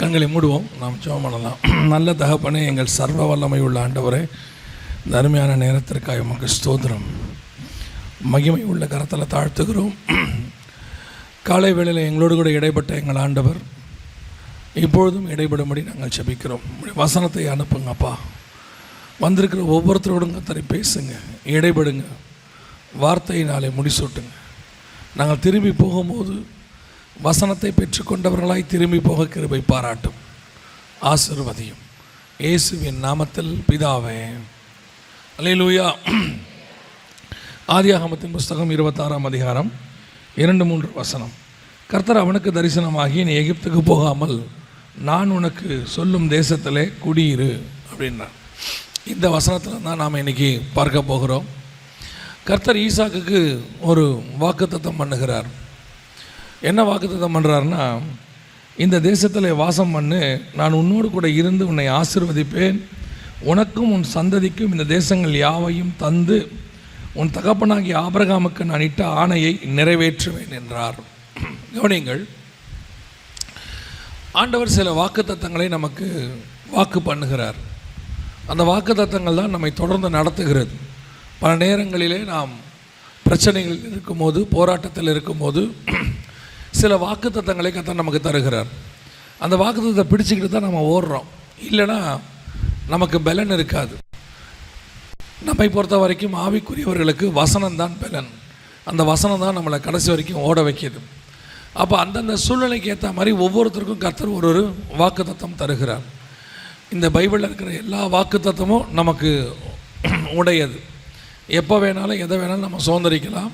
கண்களை மூடுவோம், நாம் ஜெபம் பண்ணலாம். நல்ல தகப்பனே, எங்கள் சர்வ வல்லமை உள்ள ஆண்டவரே, இந்த அருமையான நேரத்திற்காக உமக்கு ஸ்தோத்திரம். மகிமை உள்ள கரத்தில் தாழ்த்துகிறோம். காலை வேளையில் எங்களோடு கூட இடைப்பட்ட எங்கள் ஆண்டவர் இப்பொழுதும் இடைபடும்படி நாங்கள் ஜெபிக்கிறோம். வசனத்தை அனுப்புங்கப்பா. வந்திருக்கிற ஒவ்வொருத்தரோடும் கர்த்தரை பேசுங்க, இடைபடுங்க, வார்த்தையினாலே முடிசூட்டுங்க. நாங்கள் திரும்பி போகும்போது வசனத்தை பெற்றுக்கொண்டவர்களாய் திரும்பி போக கிருபை பாராட்டும், ஆசீர்வதியும். இயேசுவின் நாமத்தில் பிதாவே, அல்லேலூயா. ஆதியாகமத்தின் புஸ்தகம் 26ஆம் அதிகாரம் 2-3 வசனம். கர்த்தர் அவனுக்கு தரிசனமாகி, நீ எகிப்துக்கு போகாமல் நான் உனக்கு சொல்லும் தேசத்திலே குடியிரு அப்படின்றார். இந்த வசனத்தில் தான் நாம் இன்றைக்கி பார்க்க போகிறோம். கர்த்தர் ஈசாக்குக்கு ஒரு வாக்குத்தத்தம் பண்ணுகிறார். என்ன வாக்குத்தத்தம் பண்ணுறாருன்னா, இந்த தேசத்தில் வாசம் பண்ணு, நான் உன்னோடு கூட இருந்து உன்னை ஆசீர்வதிப்பேன், உனக்கும் உன் சந்ததிக்கும் இந்த தேசங்கள் யாவையும் தந்து உன் தகப்பனாகிய ஆபிரகாமுக்கு நான் இட்ட ஆணையை நிறைவேற்றுவேன் என்றார். கவனிங்கள், ஆண்டவர் சில வாக்குத்தத்தங்களை நமக்கு வாக்கு பண்ணுகிறார். அந்த வாக்குத்தத்தங்கள் தான் நம்மை தொடர்ந்து நடத்துகிறது. பல நேரங்களிலே நாம் பிரச்சனைகள் இருக்கும்போது, போராட்டத்தில் இருக்கும்போது சில வாக்குத்தத்தங்களை கர்த்தர் நமக்கு தருகிறார். அந்த வாக்குத்தத்தை பிடிச்சிக்கிட்டு தான் நம்ம ஓடுறோம். இல்லைன்னா நமக்கு பலன் இருக்காது. நம்மை பொறுத்த வரைக்கும் ஆவிக்குரியவர்களுக்கு வசனம்தான் பலன். அந்த வசனம் தான் நம்மளை கடைசி வரைக்கும் ஓட வைக்கிது. அப்போ அந்தந்த சூழ்நிலைக்கு ஏற்ற மாதிரி ஒவ்வொருத்தருக்கும் கர்த்தர் ஒரு வாக்குத்தத்தம் தருகிறார். இந்த பைபிளில் இருக்கிற எல்லா வாக்குத்தத்தமும் நமக்கு உடையது. எப்போ வேணாலும் எதை வேணாலும் நம்ம சுதந்திரிக்கலாம்.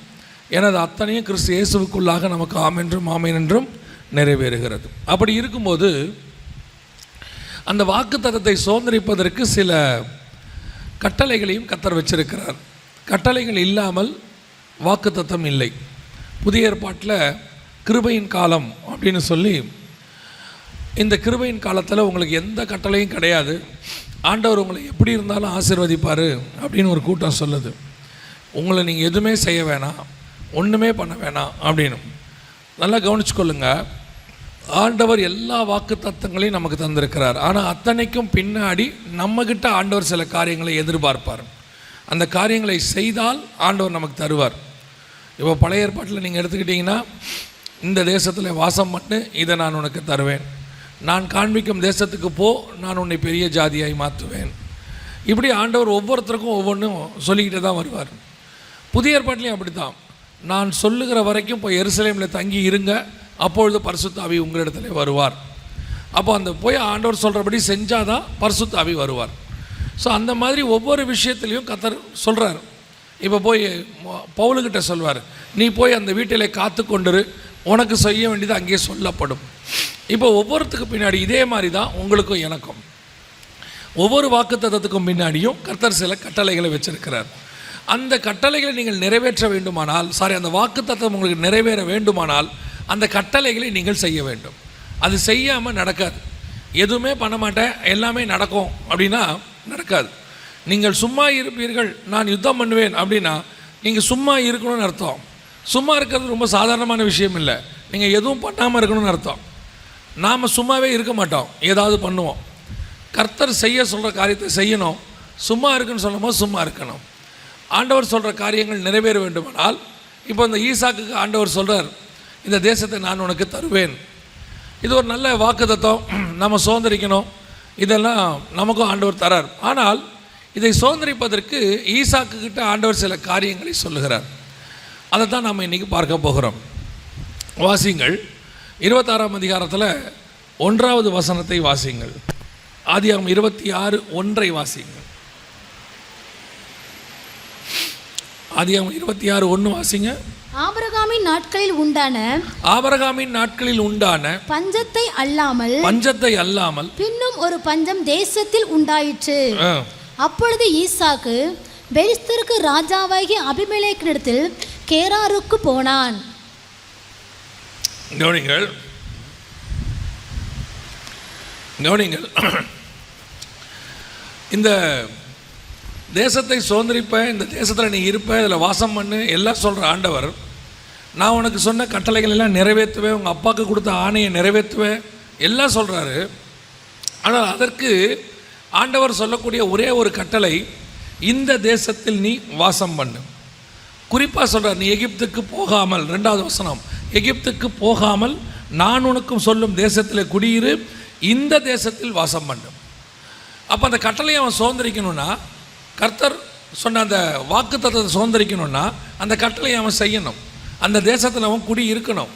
எனது அத்தனையும் கிறிஸ்து இயேசுவுக்குள்ளாக நமக்கு ஆமென்றும் ஆமென் என்றும் நிறைவேறுகிறது. அப்படி இருக்கும்போது அந்த வாக்குத்தத்தத்தை சுதந்திரிப்பதற்கு சில கட்டளைகளையும் கர்த்தர் வச்சிருக்கிறார். கட்டளைகள் இல்லாமல் வாக்குத்தத்தம் இல்லை. புதிய ஏற்பாட்டில் கிருபையின் காலம் அப்படின்னு சொல்லி, இந்த கிருபையின் காலத்தில் உங்களுக்கு எந்த கட்டளையும் கிடையாது, ஆண்டவர் உங்களை எப்படி இருந்தாலும் ஆசீர்வதிப்பார் அப்படின்னு ஒரு கூட்டம் சொல்லுது. உங்களை நீங்கள் எதுவுமே செய்ய வேணாம், ஒன்றுமே பண்ண வேணாம் அப்படின்னு. நல்லா கவனிச்சுக்கொள்ளுங்க, ஆண்டவர் எல்லா வாக்கு தத்தங்களையும் நமக்கு தந்திருக்கிறார். ஆனால் அத்தனைக்கும் பின்னாடி நம்மக்கிட்ட ஆண்டவர் சில காரியங்களை எதிர்பார்ப்பார். அந்த காரியங்களை செய்தால் ஆண்டவர் நமக்கு தருவார். இப்போ பழைய ஏற்பாட்டில் நீங்கள் எடுத்துக்கிட்டிங்கன்னா, இந்த தேசத்தில் வாசம் பண்ணு, இதை நான் உனக்கு தருவேன், நான் காண்பிக்கும் தேசத்துக்கு போ, நான் உன்னை பெரிய ஜாதியாய் மாற்றுவேன். இப்படி ஆண்டவர் ஒவ்வொருத்தருக்கும் ஒவ்வொன்றும் சொல்லிக்கிட்டே தான் வருவார். புதிய ஏற்பாட்டிலையும் அப்படி தான், நான் சொல்லுகிற வரைக்கும் இப்போ எருசலேமில் தங்கி இருங்க, அப்பொழுது பரிசுத்த ஆவி உங்களிடத்துல வருவார். அப்போ அந்த போய் ஆண்டவர் சொல்கிறபடி செஞ்சால் தான் பரிசுத்த ஆவி வருவார். ஸோ அந்த மாதிரி ஒவ்வொரு விஷயத்துலையும் கர்த்தர் சொல்கிறார். இப்போ போய் பவுலுக்கிட்ட சொல்வார், நீ போய் அந்த வீட்டிலே காத்து கொண்டிரு, உனக்கு செய்ய வேண்டியது அங்கேயே சொல்லப்படும். இப்போ ஒவ்வொருத்துக்கு பின்னாடி இதே மாதிரி தான் உங்களுக்கும் எனக்கும் ஒவ்வொரு வாக்குத்தத்தத்துக்கும் பின்னாடியும் கர்த்தர் சில கட்டளைகளை வச்சிருக்கிறார். அந்த கட்டளைகளை நீங்கள் நிறைவேற்ற வேண்டுமானால், அந்த வாக்குத்தத்தம் உங்களுக்கு நிறைவேற வேண்டுமானால் அந்த கட்டளைகளை நீங்கள் செய்ய வேண்டும். அது செய்யாமல் நடக்காது. எதுவுமே பண்ண மாட்டேன், எல்லாமே நடக்கும் அப்படின்னா நடக்காது. நீங்கள் சும்மா இருப்பீர்கள், நான் யுத்தம் பண்ணுவேன் அப்படின்னா நீங்கள் சும்மா இருக்கணும்னு அர்த்தம். சும்மா இருக்கிறது ரொம்ப சாதாரணமான விஷயம் இல்லை. நீங்கள் எதுவும் பண்ணாமல் இருக்கணும்னு அர்த்தம். நாம் சும்மாவே இருக்க மாட்டோம், ஏதாவது பண்ணுவோம். கர்த்தர் செய்ய சொல்கிற காரியத்தை செய்யணும். சும்மா இருக்குன்னு சொல்லும்போது சும்மா இருக்கணும். ஆண்டவர் சொல்கிற காரியங்கள் நிறைவேற வேண்டுமானால், இப்போ இந்த ஈசாக்குக்கு ஆண்டவர் சொல்கிறார், இந்த தேசத்தை நான் உனக்கு தருவேன். இது ஒரு நல்ல வாக்குத்தத்தம், நம்ம சுதந்திரிக்கணும். இதெல்லாம் நமக்கும் ஆண்டவர் தரார். ஆனால் இதை சுதந்திரிப்பதற்கு ஈசாக்குக்கிட்ட ஆண்டவர் சில காரியங்களை சொல்லுகிறார். அதை தான் நம்ம இன்றைக்கி பார்க்க போகிறோம். வாசிங்கள், 26ஆம் அதிகாரத்தில் 1வது வசனத்தை வாசிங்கள். ஆதியாகமம் 26:1 வாசிங்கள். ஆதியாகமம் 26:1 வாசிங்க. ஆபிரகாமின் நாட்களில் உண்டான பஞ்சத்தை அல்லாமல் பின்னும் ஒரு பஞ்சம் தேசத்தில் உண்டாயிற்று. அப்பொழுது ஈசாக்கு பெலிஸ்தருக்கு ராஜாவாகிய அபிமெலேக்கினிடத்தில் கேராருக்கு போனான். கவனிங்கள், இந்த தேசத்தை சுதந்திரிப்பேன், இந்த தேசத்தில் நீ இருப்ப, இதில் வாசம் பண்ணு எல்லாம் சொல்கிற ஆண்டவர், நான் உனக்கு சொன்ன கட்டளைகள் எல்லாம் நிறைவேற்றுவேன், உங்கள் அப்பாவுக்கு கொடுத்த ஆணையை நிறைவேற்றுவேன் எல்லாம் சொல்கிறாரு. ஆனால் அதற்கு ஆண்டவர் சொல்லக்கூடிய ஒரே ஒரு கட்டளை, இந்த தேசத்தில் நீ வாசம் பண்ணு. குறிப்பாக சொல்கிறார், நீ எகிப்துக்கு போகாமல், 2வது வசனம், எகிப்துக்கு போகாமல் நான் உனக்கும் சொல்லும் தேசத்தில் குடியிரு, இந்த தேசத்தில் வாசம் பண்ணு. அப்போ அந்த கட்டளையை அவன் சுதந்திரிக்கணும்னா, கர்த்தர் சொன்ன அந்த வாக்கு தத்தத்தை சுதந்திரிக்கணும்னா அந்த கட்டளையை அவன் செய்யணும், அந்த தேசத்தில் அவன் குடி இருக்கணும்.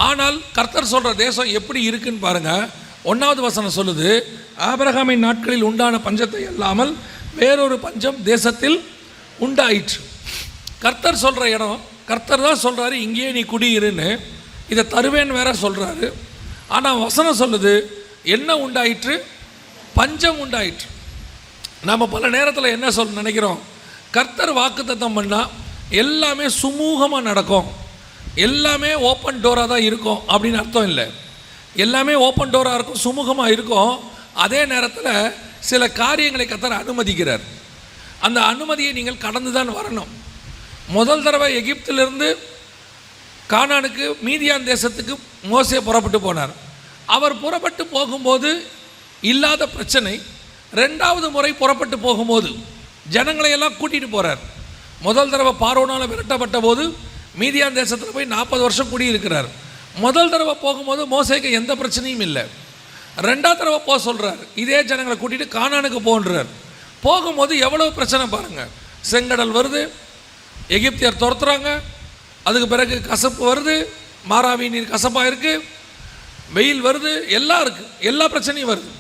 ஆனால் கர்த்தர் சொல்கிற தேசம் எப்படி இருக்குன்னு பாருங்கள். 1வது வசனம் சொல்லுது, ஆபிரகாமின் நாட்களில் உண்டான பஞ்சத்தை அல்லாமல் வேறொரு பஞ்சம் தேசத்தில் உண்டாயிற்று. கர்த்தர் சொல்கிற இடம், கர்த்தர் தான் சொல்கிறாரு இங்கேயே நீ குடியிருன்னு, இதை தருவேன்னு வேற சொல்கிறாரு. ஆனால் வசனம் சொல்லுது என்ன உண்டாயிற்று? பஞ்சம் உண்டாயிற்று. நாம் பல நேரத்தில் என்ன நினைக்கிறோம், கர்த்தர் வாக்குத்தத்தம் பண்ணால் எல்லாமே சுமூகமாக நடக்கும், எல்லாமே ஓப்பன் டோராக தான் இருக்கும் அப்படின்னு அர்த்தம் இல்லை. எல்லாமே ஓப்பன் டோராக இருக்கும், சுமூகமாக இருக்கும். அதே நேரத்தில் சில காரியங்களை கர்த்தர் அனுமதிக்கிறார். அந்த அனுமதியை நீங்கள் கடந்து தான் வரணும். முதல் தடவை எகிப்திலிருந்து கானானுக்கு, மீதியான் தேசத்துக்கு மோசே புறப்பட்டு போனார். அவர் புறப்பட்டு போகும்போது இல்லாத பிரச்சனை 2வது முறை புறப்பட்டு போகும்போது ஜனங்களை எல்லாம் கூட்டிகிட்டு போகிறார். முதல் தடவை பார்வோனால் விரட்டப்பட்ட போது மீதியான் தேசத்தில் போய் 40 வருஷம் குடியிருக்கிறார். முதல் தடவை போகும்போது மோசேக்கு எந்த பிரச்சனையும் இல்லை. 2வது தடவை போக சொல்கிறார், இதே ஜனங்களை கூட்டிகிட்டு கானானுக்கு போன்றார். போகும்போது எவ்வளோ பிரச்சனை பாருங்கள். செங்கடல் வருது, எகிப்தியர் துரத்துறாங்க, அதுக்கு பிறகு கசப்பு வருது, மாராவி நீர் கசப்பாக இருக்குது, வெயில் வருது, எல்லாம் இருக்குது, எல்லா பிரச்சனையும் வருது.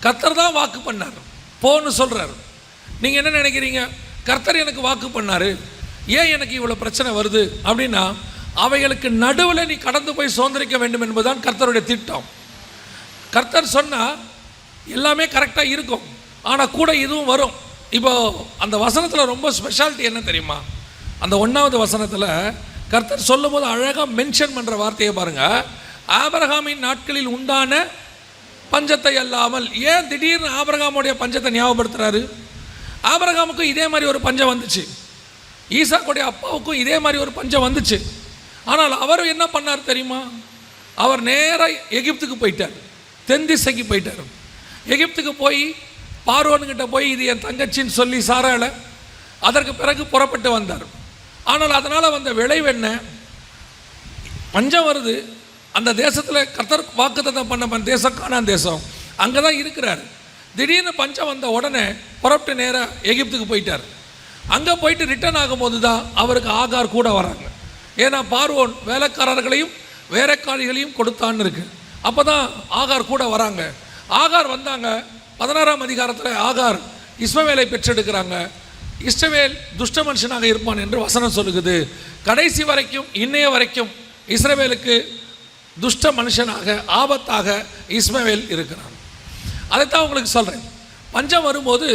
கர்த்தர் தான் வாக்கு பண்ணார், போன்னு சொல்கிறார். நீங்கள் என்ன நினைக்கிறீங்க, கர்த்தர் எனக்கு வாக்கு பண்ணார், ஏன் எனக்கு இவ்வளோ பிரச்சனை வருது அப்படின்னா, அவைகளுக்கு நடுவில் நீ கடந்து போய் சுதந்திரிக்க வேண்டும் என்பதுதான் கர்த்தருடைய திட்டம். கர்த்தர் சொன்னால் எல்லாமே கரெக்டாக இருக்கும், ஆனால் கூட இதுவும் வரும். இப்போ அந்த வசனத்தில் ரொம்ப ஸ்பெஷாலிட்டி என்ன தெரியுமா, அந்த 1வது வசனத்தில் கர்த்தர் சொல்லும் போது அழகாக மென்ஷன் பண்ணுற வார்த்தையை பாருங்கள். ஆபிரகாமின் நாட்களில் உண்டான பஞ்சத்தை அல்லாமல். ஏன் திடீர்னு ஆபிரகாமுடைய பஞ்சத்தை ஞாபகப்படுத்துகிறாரு? ஆபிரகாமுக்கும் இதே மாதிரி ஒரு பஞ்சம் வந்துச்சு, ஈசாக்குடைய அப்பாவுக்கும் இதே மாதிரி ஒரு பஞ்சம் வந்துச்சு. ஆனால் அவர் என்ன பண்ணார் தெரியுமா, அவர் நேராக எகிப்துக்கு போயிட்டார், தென் திசைக்கு போயிட்டார். எகிப்துக்கு போய் பார்வோன்கிட்ட போய் இது என் தங்கச்சின்னு சொல்லி சாராள, அதற்கு பிறகு புறப்பட்டு வந்தார். ஆனால் அதனால் வந்த விளைவு என்ன, பஞ்சம் வருது. அந்த தேசத்தில் கர்த்தர் வாக்குத்தத்தம் பண்ண தேசம் கானான் தேசம், அங்கே தான் இருக்கிறார். திடீர்னு பஞ்சம் வந்த உடனே புறப்பட்டு நேராக எகிப்துக்கு போயிட்டார். அங்கே போயிட்டு ரிட்டர்ன் ஆகும்போது தான் அவருக்கு ஆகார் கூட வராங்க. ஏன்னா பார்வோன் வேலைக்காரர்களையும் வேலைக்காரிகளையும் கொடுத்தான்னு இருக்கு. அப்போ தான் ஆகார் கூட வராங்க. ஆகார் வந்தாங்க. 16ஆம் அதிகாரத்தில் ஆகார் இஸ்மவேலை பெற்றெடுக்கிறாங்க. இஸ்மவேல் துஷ்ட மனுஷனாக இருப்பான் என்று வசனம் சொல்லுகிறது. கடைசி வரைக்கும், இன்னைய வரைக்கும் இஸ்ரவேலுக்கு துஷ்ட மனுஷனாக, ஆபத்தாக இஸ்மவேல் இருக்கிறான். அதைத்தான் உங்களுக்கு சொல்கிறேன். பஞ்சம் வரும்போது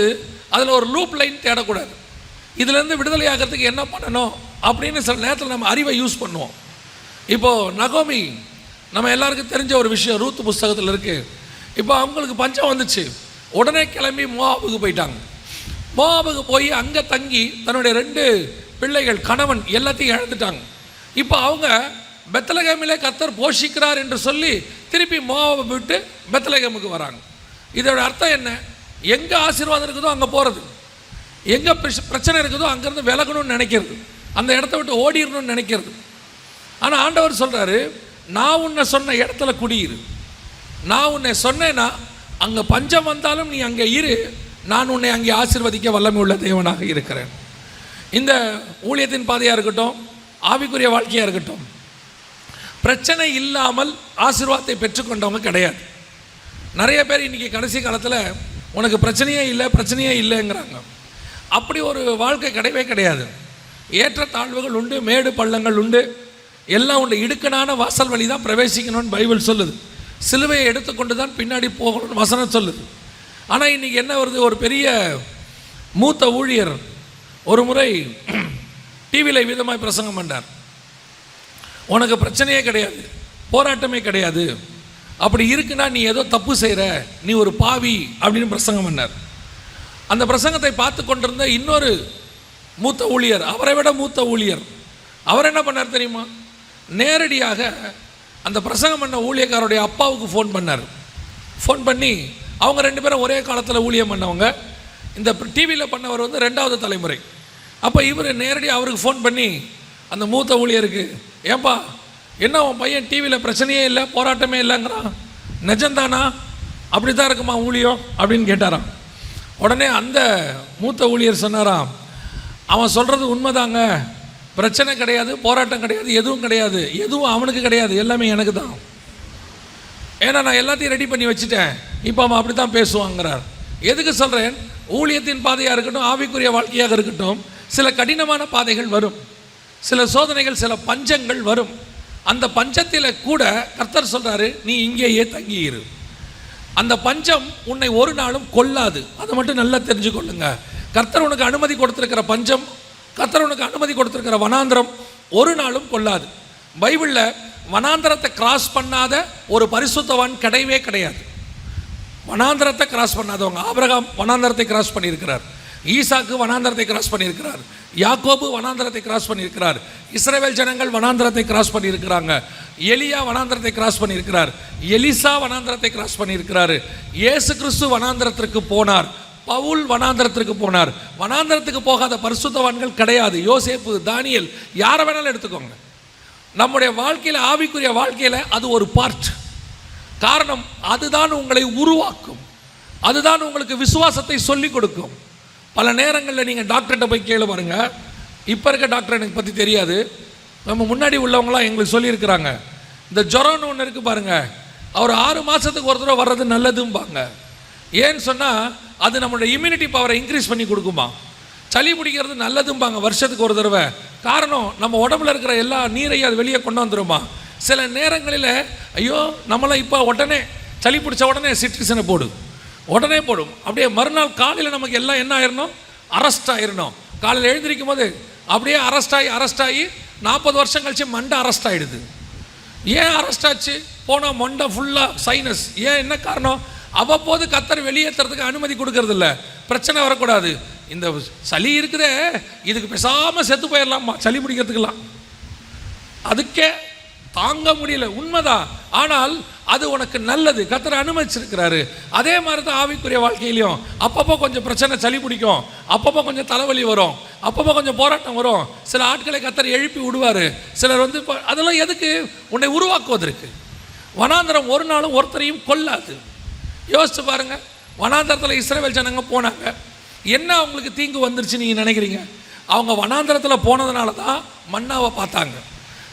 அதில் ஒரு லூப் லைன் தேடக்கூடாது. இதிலேருந்து விடுதலை ஆகிறதுக்கு என்ன பண்ணணும் அப்படின்னு சில நேரத்தில் நம்ம அறிவை யூஸ் பண்ணுவோம். இப்போது நகோமி நம்ம எல்லாருக்கும் தெரிஞ்ச ஒரு விஷயம், ரூத் புஸ்தகத்தில் இருக்குது. இப்போ அவங்களுக்கு பஞ்சம் வந்துச்சு, உடனே கிளம்பி மோவாபுக்கு போயிட்டாங்க. மோவாபுக்கு போய் அங்கே தங்கி தன்னுடைய 2 பிள்ளைகள், கணவன் எல்லாத்தையும் இழந்துட்டாங்க. இப்போ அவங்க பெத்லகேமிலே கர்த்தர் போஷிக்கிறார் என்று சொல்லி திருப்பி மோவாபை விட்டு பெத்லகேமுக்கு வராங்க. இதோட அர்த்தம் என்ன, எங்கே ஆசீர்வாதம் இருக்குதோ அங்கே போகிறது, எங்கே பிரச்சனை இருக்குதோ அங்கேருந்து விலகணும்னு நினைக்கிறது, அந்த இடத்த விட்டு ஓடிடணும்னு நினைக்கிறது. ஆனால் ஆண்டவர் சொல்கிறாரு, நான் உன்னை சொன்ன இடத்துல குடியிரு. நான் உன்னை சொன்னேன்னா அங்கே பஞ்சம் வந்தாலும் நீ அங்கே இரு, நான் உன்னை அங்கே ஆசீர்வதிக்க வல்லமை உள்ள தேவனாக இருக்கிறேன். இந்த ஊழியத்தின் பாதையாக இருக்கட்டும், ஆவிக்குரிய வாழ்க்கையாக இருக்கட்டும், பிரச்சனை இல்லாமல் ஆசீர்வாதத்தை பெற்றுக்கொண்டவங்க கிடையாது. நிறைய பேர் இன்றைக்கி கடைசி காலத்தில் உனக்கு பிரச்சனையே இல்லை, பிரச்சனையே இல்லைங்கிறாங்க. அப்படி ஒரு வாழ்க்கை கிடையவே கிடையாது. ஏற்ற தாழ்வுகள் உண்டு, மேடு பள்ளங்கள் உண்டு, எல்லாம் உண்டு. இடுக்கனான வாசல் வழி தான் பிரவேசிக்கணும்னு பைபிள் சொல்லுது. சிலுவையை எடுத்துக்கொண்டு தான் பின்னாடி போகணும்னு வசனம் சொல்லுது. ஆனால் இன்றைக்கி என்ன வருது, ஒரு பெரிய மூத்த ஊழியர் ஒரு முறை டிவியில் விதமாக பிரசங்கம் பண்ணார். உனக்கு பிரச்சனையே கிடையாது, போராட்டமே கிடையாது, அப்படி இருக்குன்னா நீ ஏதோ தப்பு செய்கிற, நீ ஒரு பாவி அப்படின்னு பிரசங்கம் பண்ணார். அந்த பிரசங்கத்தை பார்த்து கொண்டிருந்த இன்னொரு மூத்த ஊழியர், அவரை விட மூத்த ஊழியர், அவர் என்ன பண்ணார் தெரியுமா, நேரடியாக அந்த பிரசங்கம் பண்ண ஊழியக்காரருடைய அப்பாவுக்கு ஃபோன் பண்ணார். ஃபோன் பண்ணி அவங்க 2 பேரும் ஒரே காலத்தில் ஊழியம் பண்ணவங்க. இந்த டிவியில் பண்ணவர் வந்து 2வது தலைமுறை. அப்போ இவர் நேரடியாக அவருக்கு ஃபோன் பண்ணி அந்த மூத்த ஊழியருக்கு, ஏன்பா என்ன உன் பையன் டிவியில் பிரச்சனையே இல்லை, போராட்டமே இல்லைங்கிறான், நிஜம்தானா, அப்படி தான் இருக்குமா ஊழியம் அப்படின்னு கேட்டாராம். உடனே அந்த மூத்த ஊழியர் சொன்னாராம், அவன் சொல்கிறது உண்மைதாங்க, பிரச்சனை கிடையாது, போராட்டம் கிடையாது, எதுவும் கிடையாது, எதுவும் அவனுக்கு கிடையாது, எல்லாமே எனக்கு தான். ஏன்னா நான் எல்லாத்தையும் ரெடி பண்ணி வச்சுட்டேன், இப்போ அவன் அப்படி தான் பேசுவாங்கிறார். எதுக்கு சொல்கிறேன், ஊழியத்தின் பாதையாக இருக்கட்டும், ஆவிக்குரிய வாழ்க்கையாக இருக்கட்டும், சில கடினமான பாதைகள் வரும், சில சோதனைகள், சில பஞ்சங்கள் வரும். அந்த பஞ்சத்தில் கூட கர்த்தர் சொல்கிறாரு, நீ இங்கேயே தங்கியிரு. அந்த பஞ்சம் உன்னை ஒரு நாளும் கொல்லாது, அதை மட்டும் நல்லா தெரிஞ்சுக்கொள்ளுங்க. கர்த்தர் உனக்கு அனுமதி கொடுத்துருக்கிற பஞ்சம், கர்த்தர் உனக்கு அனுமதி கொடுத்துருக்கிற வனாந்திரம் ஒரு நாளும் கொல்லாது. பைபிளில் வனாந்திரத்தை கிராஸ் பண்ணாத ஒரு பரிசுத்தவான் கிடையவே கிடையாது. வனாந்திரத்தை கிராஸ் பண்ணாதவங்க, ஆபிரகாம் வனாந்திரத்தை கிராஸ் பண்ணியிருக்கிறார், ஈசாக்கு வனாந்திரத்தை கிராஸ் பண்ணியிருக்கிறார், யாக்கோபு வனாந்திரத்தை கிராஸ் பண்ணியிருக்கிறார், இஸ்ரவேல் ஜனங்கள் வனாந்திரத்தை கிராஸ் பண்ணியிருக்கிறாங்க, எலியா வனாந்திரத்தை கிராஸ் பண்ணியிருக்கிறார், எலிசா வனாந்திரத்தை கிராஸ் பண்ணியிருக்கிறார், இயேசு கிறிஸ்து வனாந்திரத்திற்கு போனார், பவுல் வனாந்திரத்திற்கு போனார். வனாந்திரத்துக்கு போகாத பரிசுத்தவான்கள் கிடையாது. யோசேப்பு, தானியேல், யாரை வேணாலும் எடுத்துக்கோங்க. நம்முடைய வாழ்க்கையில், ஆவிக்குரிய வாழ்க்கையில் அது ஒரு பார்ட். காரணம், அதுதான் உங்களை உருவாக்கும், அதுதான் உங்களுக்கு விசுவாசத்தை சொல்லிக் கொடுக்கும். பல நேரங்களில் நீங்கள் டாக்டர்கிட்ட போய் கேளு பாருங்க, இப்போ இருக்க டாக்டர் எனக்கு பற்றி தெரியாது, நம்ம முன்னாடி உள்ளவங்களாம் எங்களுக்கு சொல்லியிருக்கிறாங்க, இந்த ஜுரம்னு ஒன்று இருக்குது பாருங்கள், அவர் 6 மாதத்துக்கு ஒரு தடவை வர்றது நல்லதும்பாங்க. ஏன்னு சொன்னால் அது நம்மளோட இம்யூனிட்டி பவரை இன்க்ரீஸ் பண்ணி கொடுக்குமா. சளி பிடிக்கிறது நல்லதும்பாங்க வருஷத்துக்கு ஒரு தடவை. காரணம், நம்ம உடம்புல இருக்கிற எல்லா நீரையும் அது வெளியே கொண்டு வந்துடுமா. சில நேரங்களில் ஐயோ நம்மளாம் இப்போ உடனே சளி பிடிச்ச உடனே சிட்ரிசனை உடனே போடும், அப்படியே மறுநாள் காலையில் நமக்கு எல்லாம் என்ன ஆயிடணும், அரெஸ்ட் ஆயிடணும். காலையில் எழுந்திருக்கும் போது அப்படியே அரெஸ்ட் ஆகி 40 வருஷம் கழிச்சு மண்டை அரெஸ்ட் ஆகிடுது. ஏன் அரெஸ்ட் ஆச்சு, போனால் மண்டை ஃபுல்லாக சைனஸ். ஏன், என்ன காரணம், அவ்வப்போது கர்த்தர் வெளியேற்றுறதுக்கு அனுமதி கொடுக்கறதில்ல. பிரச்சனை வரக்கூடாது, இந்த சளி இருக்குதே இதுக்கு பேசாமல் செத்து போயிடலாமா, சளி பிடிக்கிறதுக்கெல்லாம் அதுக்கே தாங்க முடியல. உண்மைதான், ஆனால் அது உனக்கு நல்லது, கர்த்தர் அனுமதிச்சிருக்கிறாரு. அதே மாதிரி தான் ஆவிக்குரிய வாழ்க்கையிலையும் அப்பப்போ கொஞ்சம் பிரச்சனை, சளி பிடிக்கும், அப்பப்போ கொஞ்சம் தலைவலி வரும், அப்பப்போ கொஞ்சம் போராட்டம் வரும். சில ஆட்களை கர்த்தர் எழுப்பி விடுவார். சிலர் வந்து அதெல்லாம் எதுக்கு, உன்னை உருவாக்குவதற்கு. வனாந்திரம் ஒரு நாளும் ஒருத்தரையும் கொல்லாது. யோசிச்சு பாருங்க, வனாந்திரத்தில் இஸ்ரவேல் ஜனங்க போனாங்க, என்ன அவங்களுக்கு தீங்கு வந்துருச்சு நீங்கள் நினைக்கிறீங்க? அவங்க வனாந்திரத்தில் போனதுனால தான் மன்னாவை பார்த்தாங்க,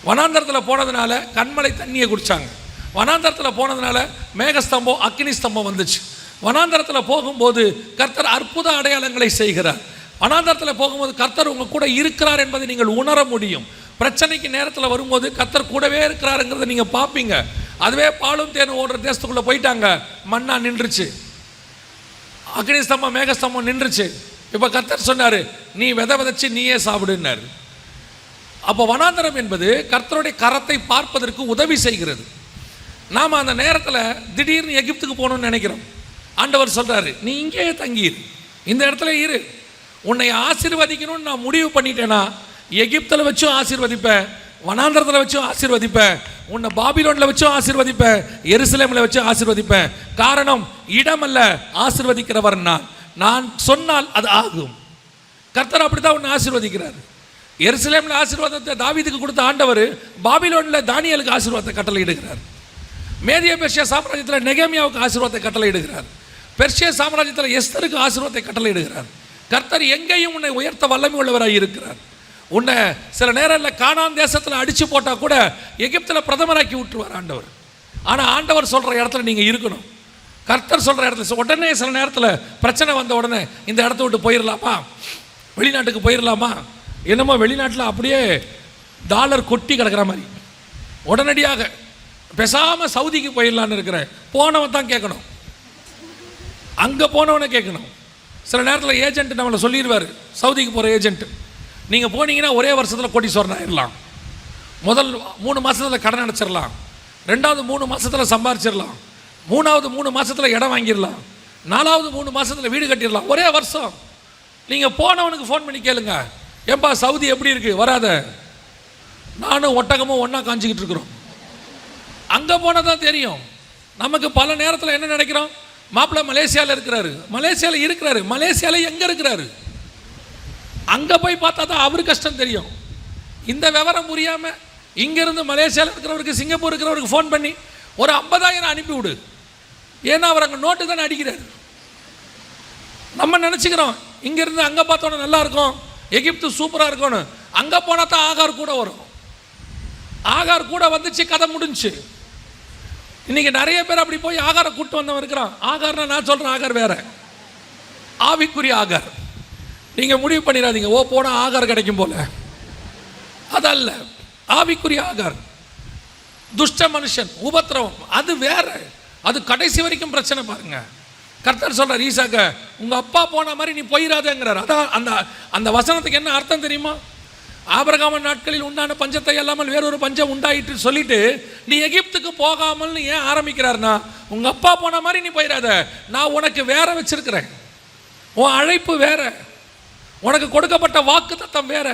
வனாந்திரத்தில் போனதுனால கண்மலை தண்ணியை குடித்தாங்க, வனாந்திரத்தில் போனதுனால மேகஸ்தம்பம் அக்கினி ஸ்தம்பம் வந்துச்சு. வனாந்திரத்தில் போகும்போது கர்த்தர் அற்புத அடையாளங்களை செய்கிறார். வனாந்திரத்தில் போகும்போது கர்த்தர் உங்கள் கூட இருக்கிறார் என்பதை நீங்கள் உணர முடியும். பிரச்சனைக்கு நேரத்தில் வரும்போது கர்த்தர் கூடவே இருக்கிறாருங்கிறத நீங்கள் பார்ப்பீங்க. அதுவே பாலும் தேனும் ஓடுற தேசத்துக்குள்ளே போயிட்டாங்க, மண்ணா நின்றுச்சு, அக்னி ஸ்தம்பம் மேகஸ்தம்பம் நின்றுச்சு. இப்போ கர்த்தர் சொன்னார், நீ விதைச்சு நீயே சாப்பிடுன்னாரு. அப்போ வனாந்தரம் என்பது கர்த்தருடைய கரத்தை பார்ப்பதற்கு உதவி செய்கிறது. நாம் அந்த நேரத்தில் திடீர்னு எகிப்துக்கு போகணும்னு நினைக்கிறோம். ஆண்டவர் சொல்கிறாரு, நீ இங்கேயே தங்கிடு, இந்த இடத்துல இரு. உன்னை ஆசீர்வதிக்கணும்னு நான் முடிவு பண்ணிட்டேன்னா எகிப்தில் வச்சும் ஆசீர்வதிப்பேன், வனாந்திரத்தில் வச்சும் ஆசீர்வதிப்பேன், உன்னை பாபிலோனில் வச்சும் ஆசீர்வதிப்பேன், எருசலேமில் வச்சும் ஆசீர்வதிப்பேன். காரணம், இடமல்ல, ஆசீர்வதிக்கிறவர் நான் சொன்னால் அது ஆகும். கர்த்தர் அப்படி தான் உன்னை ஆசீர்வதிக்கிறார். எருசலேமில் ஆசீர்வாதத்தை தாவீதுக்கு கொடுத்த ஆண்டவர் பாபிலோனில் தானியேலுக்கு ஆசீர்வாதத்தை கட்டளையிடுகிறார். மேதிய பெர்ஷியா சாம்ராஜ்யத்தில் நெகேமியாவுக்கு ஆசீர்வாதத்தை கட்டளையிடுகிறார். பெர்ஷியா சாம்ராஜ்யத்தில் எஸ்தருக்கு ஆசீர்வாதத்தை கட்டளையிடுகிறார். கர்த்தர் எங்கேயும் உன்னை உயர்த்த வல்லமை உள்ளவராக இருக்கிறார். உன்னை சில நேரத்தில் கானான் தேசத்தில் அடித்து போட்டால் கூட எகிப்தில் பிரதமராக்கி விட்டுருவார் ஆண்டவர். ஆனால் ஆண்டவர் சொல்கிற இடத்துல நீங்கள் இருக்கணும். கர்த்தர் சொல்கிற இடத்துல உடனே சில நேரத்தில் பிரச்சனை வந்த உடனே இந்த இடத்த விட்டு போயிடலாமா, வெளிநாட்டுக்கு போயிடலாமா, என்னமோ வெளிநாட்டில் அப்படியே டாலர் கொட்டி கிடக்கிற மாதிரி உடனடியாக பேசாமல் சவுதிக்கு போயிடலான்னு இருக்கிறேன். போனவன் தான் கேட்கணும், அங்கே போனவனை கேட்கணும். சில நேரத்தில் ஏஜென்ட் நம்மளை சொல்லிடுவார், சவுதிக்கு போகிற ஏஜென்ட், நீங்கள் போனீங்கன்னா ஒரே வருஷத்தில் கோடீஸ்வரன் ஆயிடலாம், முதல் 3 மாதத்தில் கடன் அடைச்சிடலாம், 2வது 3 மாதத்தில் சம்பாரிச்சிடலாம், 3வது 3 மாதத்தில் இடம் வாங்கிடலாம், 4வது 3 மாதத்தில் வீடு கட்டிடலாம், ஒரே வருஷம். நீங்கள் போனவனுக்கு ஃபோன் பண்ணி கேளுங்க, ஏன்பா சவுதி எப்படி இருக்குது, வராத, நானும் ஒட்டகமும் ஒன்றா காஞ்சிக்கிட்டு இருக்கிறோம். அங்கே போனால் தான் தெரியும். நமக்கு பல நேரத்தில் என்ன நினைக்கிறோம், மாப்பிள்ளை மலேசியாவில் இருக்கிறாரு. மலேசியாவில் எங்கே இருக்கிறாரு? அங்கே போய் பார்த்தா தான் அவர் கஷ்டம் தெரியும். இந்த விவரம் புரியாமல் இங்கேருந்து மலேசியாவில் இருக்கிறவருக்கு, சிங்கப்பூர் இருக்கிறவருக்கு ஃபோன் பண்ணி ஒரு 50,000 அனுப்பிவிடு. ஏன்னா அவர் அங்கே நோட்டு தானே அடிக்கிறார். நம்ம நினச்சிக்கிறோம் இங்கேருந்து அங்கே பார்த்தோன்னா நல்லா இருக்கும், எகிப்து சூப்பராக இருக்கும்னு. அங்கே போனால் தான் ஆகார் கூட வரும். ஆகார் கூட வந்துச்சு, கதை முடிஞ்சு. இன்னைக்கு நிறைய பேர் அப்படி போய் ஆகாரை கூட்டு வந்தவன் இருக்கிறான். ஆகார்னா நான் சொல்கிறேன், ஆகார் வேற, ஆவிக்குரிய ஆகார். நீங்கள் முடிவு பண்ணிடாதீங்க ஓ போனால் ஆகார் கிடைக்கும் போல, அதல்ல. ஆவிக்குரிய ஆகார் துஷ்ட மனுஷன், உபத்திரவம், அது வேற. அது கடைசி வரைக்கும் பிரச்சனை. பாருங்க, கர்த்தர் சொல்றார் ஈசாக்க, உங்க அப்பா போன மாதிரி நீ போயிடாதேங்கிறார். அதான் அந்த வசனத்துக்கு என்ன அர்த்தம் தெரியுமா? ஆபிரகாமின் நாட்களில் உண்டான பஞ்சத்தை அல்லாமல் வேறொரு பஞ்சம் உண்டாயிட்டு சொல்லிட்டு நீ எகிப்துக்கு போகாமல்னு ஏன் ஆரம்பிக்கிறார்னா, உங்க அப்பா போன மாதிரி நீ போயிடாத, நான் உனக்கு வேற வச்சிருக்கிறேன். உன் அழைப்பு வேற, உனக்கு கொடுக்கப்பட்ட வாக்கு தத்தம் வேற.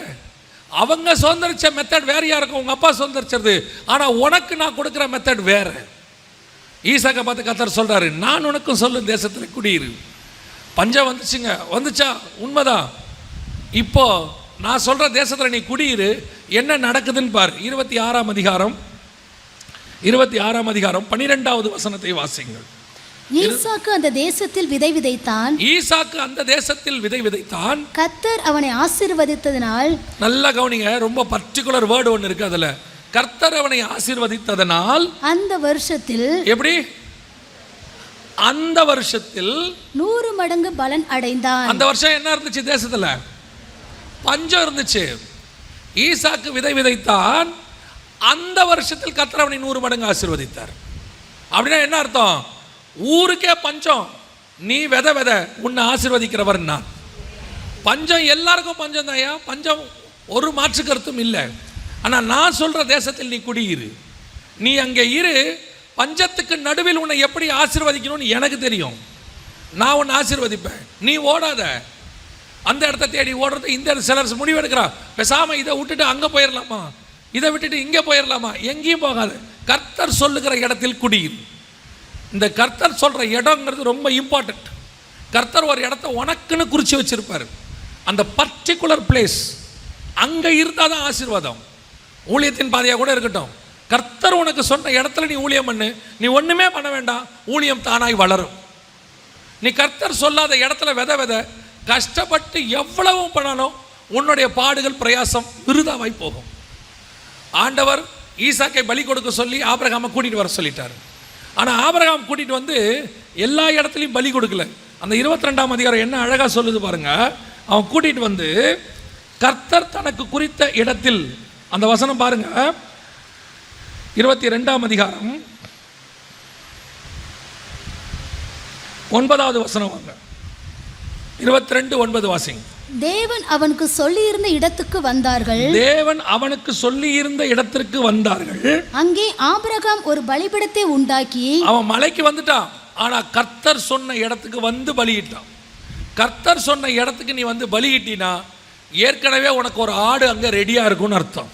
அவங்க சுதந்திரிச்ச மெத்தட் வேறையா இருக்கும், உங்க அப்பா சுதந்திரிச்சது. ஆனா உனக்கு நான் கொடுக்குற மெத்தட் வேற. ஈசாக்க பார்த்து கர்த்தர் சொல்றாரு, நான் உனக்கும் சொல்லும் தேசத்தில் குடியிரு. பஞ்சம் வந்துச்சுங்க, வந்துச்சா உண்மைதான். இப்போ நான் சொல்ற தேசத்தில் நீ குடியிரு. என்ன நடக்குதுன்னு பாரு. 26ஆம் அதிகாரம் 12வது வசனத்தை வாசிங்கள். ஈசாக்கு அந்த தேசத்தில் விதை விதைத்தான். கர்த்தர் அவனை ஆசீர்வதித்ததனால், நல்லா கவனிங்க, ரொம்ப பர்டிகுலர் வேர்டு ஒன்று இருக்கு அதுல. கர்த்தர் அவனை ஆசீர்வதித்ததனால் அந்த வருஷத்தில், எப்படி அந்த வருஷத்தில் 100 மடங்கு பலன் அடைந்தான். அந்த வருஷம் என்ன இருந்துச்சு? தேசத்துல பஞ்சம் இருந்துச்சு. ஈசாக்கு விதை விதைத்தான், அந்த வருஷத்தில் கர்த்தர் அவனை 100 மடங்கு ஆசீர்வதித்தார். அப்படின்னா என்ன அர்த்தம்? ஊருக்கே பஞ்சம், நீ விதை உன்னை ஆசீர்வதிக்கிறவர் நான். பஞ்சம் எல்லாருக்கும் பஞ்சம் தான்யா, பஞ்சம் ஒரு மாற்று கருத்தும் இல்லை. ஆனால் நான் சொல்ற தேசத்தில் நீ குடியிரு, நீ அங்கே இரு. பஞ்சத்துக்கு நடுவில் உன்னை எப்படி ஆசீர்வதிக்கணும்னு எனக்கு தெரியும். நான் உன்னை ஆசீர்வதிப்பேன், நீ ஓடாத. அந்த இடத்த தேடி ஓடுறது இந்த சிலர் முடிவெடுக்கிறா, பேசாம இதை விட்டுட்டு அங்கே போயிடலாமா, இதை விட்டுட்டு இங்கே போயிடலாமா. எங்கேயும் போகாது, கர்த்தர் சொல்லுகிற இடத்தில் குடியிரு. இந்த கர்த்தர் சொல்ற இடங்கிறது ரொம்ப இம்பார்ட்டன்ட். கர்த்தர் ஒரு இடத்த உனக்குன்னு குறிச்சு வச்சிருப்பாரு. அந்த பர்டிகுலர் பிளேஸ் அங்கே இருந்தால் தான் ஆசீர்வாதம். ஊழியத்தின் பாதையாக கூட இருக்கட்டும், கர்த்தர் உனக்கு சொன்ன இடத்துல நீ ஊழியம் பண்ணு. நீ ஒன்றுமே பண்ண வேண்டாம், ஊழியம் தானாய் வளரும். நீ கர்த்தர் சொல்லாத இடத்துல விதை கஷ்டப்பட்டு எவ்வளவு பண்ணாலும் உன்னுடைய பாடுகள் பிரயாசம் விருதாவாய் போகும். ஆண்டவர் ஈசாக்கை பலி கொடுக்க சொல்லி ஆபிரகாமை கூட்டிட்டு வர சொல்லிட்டார். ஆனால் ஆபிரகாம் கூட்டிட்டு வந்து எல்லா இடத்துலையும் பலி கொடுக்கல. அந்த 22ஆம் அதிகாரம் என்ன அழகாக சொல்லுது பாருங்க. அவன் கூட்டிட்டு வந்து கர்த்தர் தனக்கு குறித்த இடத்தில், அந்த வசனம் பாருங்க, 22ஆம் அதிகாரம் 9வது வசனம் வாங்க. 22:9 வாசிங்க. தேவன் அவனுக்கு சொல்லியிருந்த இடத்துக்கு வந்தார்கள். அங்கே ஆபிரகாம் ஒரு பலிபீடத்தை உண்டாக்கி, அவன் மலைக்கு வந்துட்டான், ஆனா கர்த்தர் சொன்ன இடத்துக்கு வந்து பலியிட்டான். கர்த்தர் சொன்ன இடத்துக்கு நீ வந்து பலியிட்டினா ஏற்கனவே உனக்கு ஒரு ஆடு அங்கே ரெடியா இருக்கும்னு அர்த்தம்.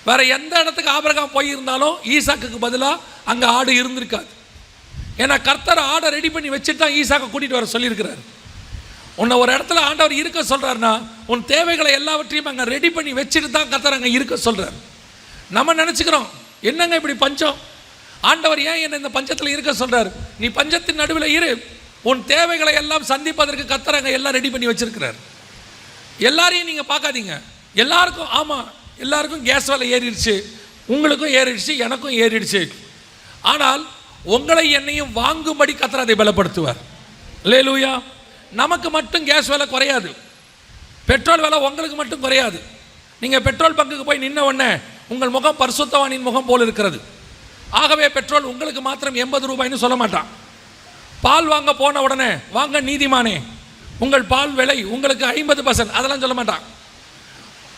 வேற எந்த இடத்துக்கு ஆபிரகாம் போயிருந்தாலும் ஈசாக்குக்கு பதிலாக அங்கே ஆடு இருந்திருக்காது. ஏன்னா கர்த்தர் ஆடை ரெடி பண்ணி வச்சுட்டு தான் ஈசாக்கை கூட்டிட்டு வர சொல்லியிருக்கிறார். உன்னை ஒரு இடத்துல ஆண்டவர் இருக்க சொல்றாருன்னா உன் தேவைகளை எல்லாவற்றையும் அங்கே ரெடி பண்ணி வச்சுட்டு தான் கர்த்தர் அங்கே இருக்க சொல்றாரு. நம்ம நினச்சிக்கிறோம் என்னங்க இப்படி பஞ்சம், ஆண்டவர் ஏன் என்ன இந்த பஞ்சத்தில் இருக்க சொல்றாரு? நீ பஞ்சத்தின் நடுவில் இரு, உன் தேவைகளை எல்லாம் சந்திப்பதற்கு கர்த்தர் அங்கே எல்லாம் ரெடி பண்ணி வச்சிருக்கிறார். எல்லாரையும் நீங்கள் பார்க்காதீங்க. எல்லாருக்கும் ஆமாம், எல்லாருக்கும் கேஸ் விலை ஏறிடுச்சு, உங்களுக்கும் ஏறிடுச்சு, எனக்கும் ஏறிடுச்சு. ஆனால் உங்களை என்னையும் வாங்கும்படி கர்த்தர் அதை பலப்படுத்துவார். அல்லேலூயா. நமக்கு மட்டும் கேஸ் விலை குறையாது, பெட்ரோல் விலை உங்களுக்கு மட்டும் குறையாது. நீங்கள் பெட்ரோல் பங்குக்கு போய் நின்ன உடனே உங்கள் முகம் பரிசுத்தவானின் முகம் போல் இருக்கிறது. ஆகவே பெட்ரோல் உங்களுக்கு மாத்திரம் 80 ரூபாய்னு சொல்ல மாட்டான். பால் வாங்க போன உடனே வாங்க நீதிமானே உங்கள் பால் விலை உங்களுக்கு 50%, அதெல்லாம் சொல்ல மாட்டான்.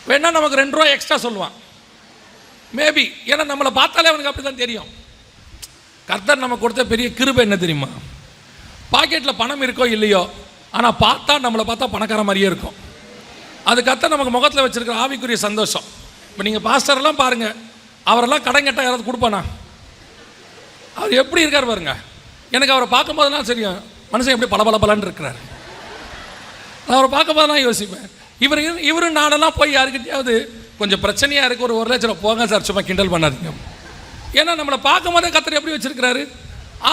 வேணா நமக்கு 2 ரூபா எக்ஸ்ட்ரா சொல்லுவான் மேபி. ஏன்னா நம்மளை பார்த்தாலே அவனுக்கு அப்படி தான் தெரியும். கர்த்தர் நம்ம கொடுத்த பெரிய கிருபை என்ன தெரியுமா? பாக்கெட்டில் பணம் இருக்கோ இல்லையோ, ஆனால் பார்த்தா நம்மளை பார்த்தா பணக்கார மாதிரியே இருக்கும். அது கர்த்தர் நமக்கு முகத்தில் வச்சிருக்கிற ஆவிக்குரிய சந்தோஷம். இப்போ நீங்கள் பாஸ்டரெல்லாம் பாருங்கள், அவரெல்லாம் கடன் கேட்டால் யாராவது கொடுப்பானா? அவர் எப்படி இருக்கார் பாருங்க. எனக்கு அவரை பார்க்கும் போதெல்லாம் சரியும் மனுஷன் எப்படி பலன்னு இருக்கிறார். நான் அவரை பார்க்கும் போதெல்லாம் யோசிப்பேன், இவரு நானெல்லாம் போய் யாருக்கிட்டையாவது கொஞ்சம் பிரச்சனையாக இருக்குது, ஒரு 1 லட்சம் ரூபா போங்க சார், சும்மா கிண்டல் பண்ணாதீங்க. ஏன்னா நம்மளை பார்க்கும் போதே கத்தர் எப்படி வச்சிருக்கிறாரு,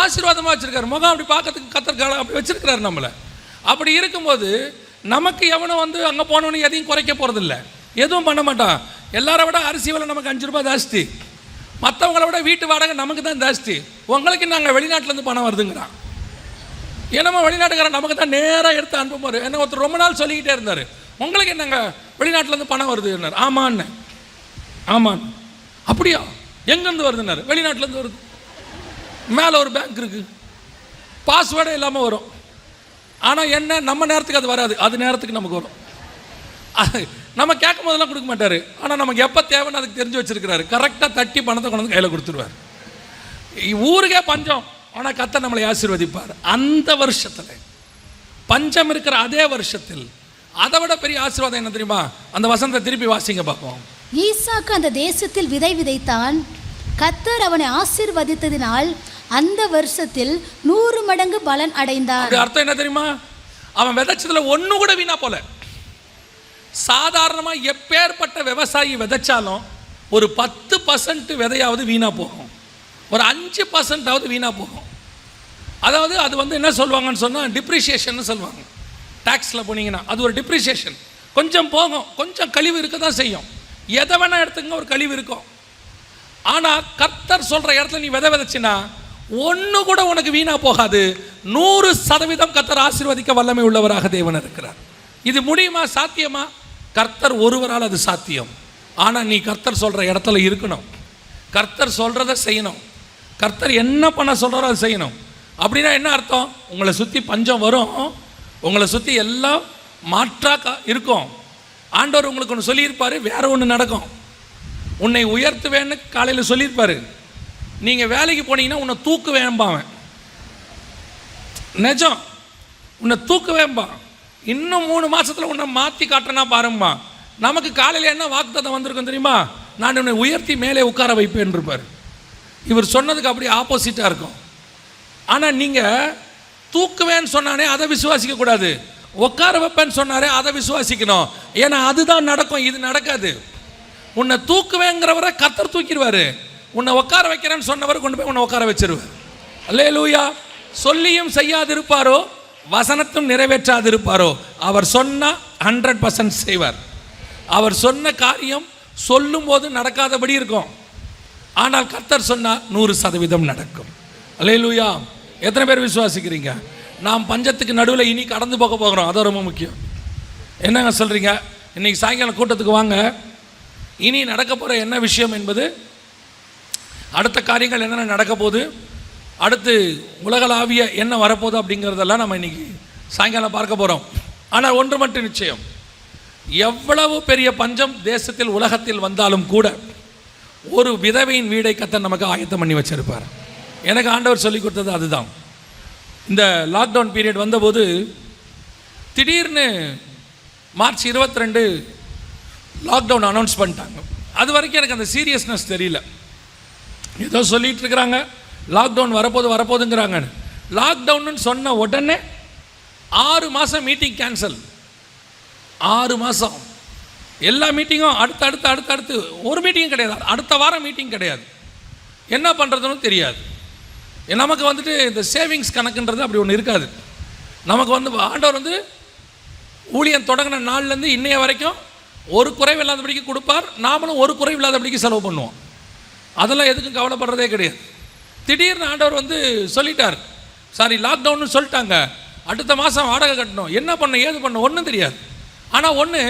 ஆசீர்வாதமாக வச்சிருக்காரு. முகம் அப்படி பார்க்கறதுக்கு கத்தர் அப்படி வச்சிருக்கிறாரு நம்மளை. அப்படி இருக்கும்போது நமக்கு எவனும் வந்து அங்கே போனவனு எதையும் குறைக்க போகிறதில்ல, எதுவும் பண்ண மாட்டான். எல்லாரை விட அரிசி விலை நமக்கு 5 ரூபாய் ஜாஸ்தி, மற்றவங்கள விட வீட்டு வாடகை நமக்கு தான் ஜாஸ்தி. உங்களுக்கு நாங்கள் வெளிநாட்டிலேருந்து பணம் வருதுங்கிறான். ஏன்னா வெளிநாட்டுக்காரன் நமக்கு தான் நேராக எடுத்து அனுப்புமாரு. என்ன ஒருத்தர் ரொம்ப நாள் சொல்லிக்கிட்டே இருந்தார், உங்களுக்கு என்னங்க வெளிநாட்டிலேருந்து பணம் வருதுன்னாரு. ஆமான்னு. அப்படியா, எங்கேருந்து வருதுன்னாரு. வெளிநாட்டிலேருந்து வருது. மேலே ஒரு பேங்க் இருக்குது, பாஸ்வேர்டே இல்லாமல் வரும். ஆனால் என்ன, நம்ம நேரத்துக்கு அது வராது, அது நேரத்துக்கு நமக்கு வரும். நம்ம கேட்கும் போதெல்லாம் கொடுக்க மாட்டார். ஆனால் நமக்கு எப்போ தேவைன்னு அதுக்கு தெரிஞ்சு வச்சிருக்கிறாரு. கரெக்டாக தட்டி பணத்தை கொண்டு வந்து கையில் கொடுத்துருவார். ஊருக்கே பஞ்சம், ஆனால் கர்த்தர் நம்மளை ஆசீர்வதிப்பார். அந்த வருஷத்தில் பஞ்சம் இருக்கிற அதே வருஷத்தில் அதை விட பெரிய ஆசீர்வாதம் என்ன தெரியுமா? அந்த வசனத்தை திருப்பி வாசிங்க பார்ப்போம். ஈசாக்கு அந்த தேசத்தில் விதை விதைத்தான், கர்த்தர் அவனை ஆசீர்வதித்ததினால் அந்த வருஷத்தில் 100 மடங்கு பலன் அடைந்தான். அர்த்தம் என்ன தெரியுமா? அவன் விதைச்சதுல ஒண்ணு கூட வீணா போல. சாதாரணமா எப்பேற்பட்ட விவசாயி விதைச்சாலும் ஒரு 10% விதையாவது வீணா போகும், ஒரு 5% வீணா போகும். அதாவது அது வந்து என்ன சொல்லுவாங்கன்னு சொன்னால் டிப்ரிசியேஷன் சொல்லுவாங்க. டாக்ஸில் போனீங்கன்னா அது ஒரு டிப்ரிசியேஷன். கொஞ்சம் போகும், கொஞ்சம் கழிவு இருக்க தான் செய்யும். எதை வேணால் எடுத்துங்க, ஒரு கழிவு இருக்கும். ஆனால் கர்த்தர் சொல்கிற இடத்துல நீ விதைச்சினா ஒன்று கூட உனக்கு வீணாக போகாது. 100% கர்த்தர் ஆசீர்வதிக்க வல்லமை உள்ளவராக தேவன் இருக்கிறார். இது முடியுமா? சாத்தியமா? கர்த்தர் ஒருவரால் அது சாத்தியம். ஆனால் நீ கர்த்தர் சொல்கிற இடத்துல இருக்கணும், கர்த்தர் சொல்கிறத செய்யணும், கர்த்தர் என்ன பண்ண சொல்கிறாரோ அதை செய்யணும். அப்படின்னா என்ன அர்த்தம்? உங்களை சுற்றி பஞ்சம் வரும், உங்களை சுற்றி எல்லாம் மாற்றாக இருக்கும். ஆண்டவர் உங்களுக்கு ஒன்று சொல்லியிருப்பார், வேற ஒன்று நடக்கும். உன்னை உயர்த்துவேன்னு காலையில் சொல்லியிருப்பார். நீங்கள் வேலைக்கு போனீங்கன்னா உன்னை தூக்குவேன்பாவன், நிஜம், உன்னை தூக்குவேன்பான். இன்னும் 3 மாதத்தில் உன்னை மாற்றி காட்டுறனா பாருங்கம்மா. நமக்கு காலையில் என்ன வாக்குத்தத்தம் வந்திருக்கும் தெரியுமா? நான் உன்னை உயர்த்தி மேலே உட்கார வைப்பேன் இருப்பார். இவர் சொன்னதுக்கு அப்படியே ஆப்போசிட்டாக இருக்கும். ஆனால் நீங்கள் தூக்குவேன்னு சொன்னானே அதை விசுவாசிக்க கூடாது, உட்கார வைப்பேன்னு சொன்னாரே அதை விசுவாசிக்கணும். ஏன்னா அதுதான் நடக்கும், இது நடக்காது. உன்னை தூக்குவேங்கிறவரை கர்த்தர் தூக்கிடுவார், உன்னை உட்கார வைக்கிறேன்னு சொன்னவர் கொண்டு போய் உன்னை உட்கார வச்சிருவார். அல்லேலூயா. சொல்லியும் செய்யாதிருப்பாரோ, வசனத்தும் நிறைவேற்றாதிருப்பாரோ, அவர் சொன்னால் 100% செய்வார். அவர் சொன்ன காரியம் சொல்லும் போது நடக்காதபடி இருக்கும், ஆனால் கர்த்தர் சொன்னால் 100% நடக்கும். அல்லேலூயா. எத்தனை பேர் விசுவாசிக்கிறீங்க? நாம் பஞ்சத்துக்கு நடுவில் இனி கடந்து போக போகிறோம், அது ரொம்ப முக்கியம். என்னங்க சொல்கிறீங்க? இன்றைக்கி சாயங்காலம் கூட்டத்துக்கு வாங்க. இனி நடக்க போகிற என்ன விஷயம் என்பது, அடுத்த காரியங்கள் என்னென்ன நடக்க போகுது, அடுத்து உலகளாவிய என்ன வரப்போகுது அப்படிங்கிறதெல்லாம் நம்ம இன்றைக்கி சாயங்காலம் பார்க்க போகிறோம். ஆனால் ஒன்று மட்டும் நிச்சயம், எவ்வளவு பெரிய பஞ்சம் தேசத்தில் உலகத்தில் வந்தாலும் கூட ஒரு விதவையின் வீடை கர்த்தர் நமக்கு ஆயத்தம் பண்ணி வச்சிருப்பார். எனக்கு ஆண்டவர் சொல்லி கொடுத்தது அதுதான். இந்த லாக்டவுன் பீரியட் வந்தபோது திடீர்னு மார்ச் 22 லாக்டவுன் அனௌன்ஸ் பண்ணிட்டாங்க. அது வரைக்கும் எனக்கு அந்த சீரியஸ்னஸ் தெரியல. ஏதோ சொல்லிட்டு இருக்கிறாங்க, லாக்டவுன் வரப்போகுதுங்கிறாங்க. லாக்டவுன்னு சொன்ன உடனே 6 மாதம் மீட்டிங் கேன்சல். 6 மாதம் எல்லா மீட்டிங்கும் அடுத்து ஒரு மீட்டிங்கும் கிடையாது, அடுத்த வாரம் மீட்டிங் கிடையாது. என்ன பண்ணுறதுன்னு தெரியாது. நமக்கு வந்துட்டு இந்த சேவிங்ஸ் கணக்குன்றது அப்படி ஒன்று இருக்காது. நமக்கு வந்து ஆண்டவர் வந்து ஊழியம் தொடங்கின நாள்லேருந்து இன்னைய வரைக்கும் ஒரு குறைவு இல்லாதபடிக்கு கொடுப்பார், நாமளும் ஒரு குறைவு இல்லாதபடிக்கு செலவு பண்ணுவோம். அதெல்லாம் எதுக்கும் கவலைப்படுறதே கிடையாது. திடீர்னு ஆண்டவர் வந்து சொல்லிட்டார், சாரி லாக்டவுன்னு சொல்லிட்டாங்க, அடுத்த மாதம் வாடகை கட்டணும், என்ன பண்ண ஏது பண்ண ஒன்றும் தெரியாது. ஆனால் ஒன்று,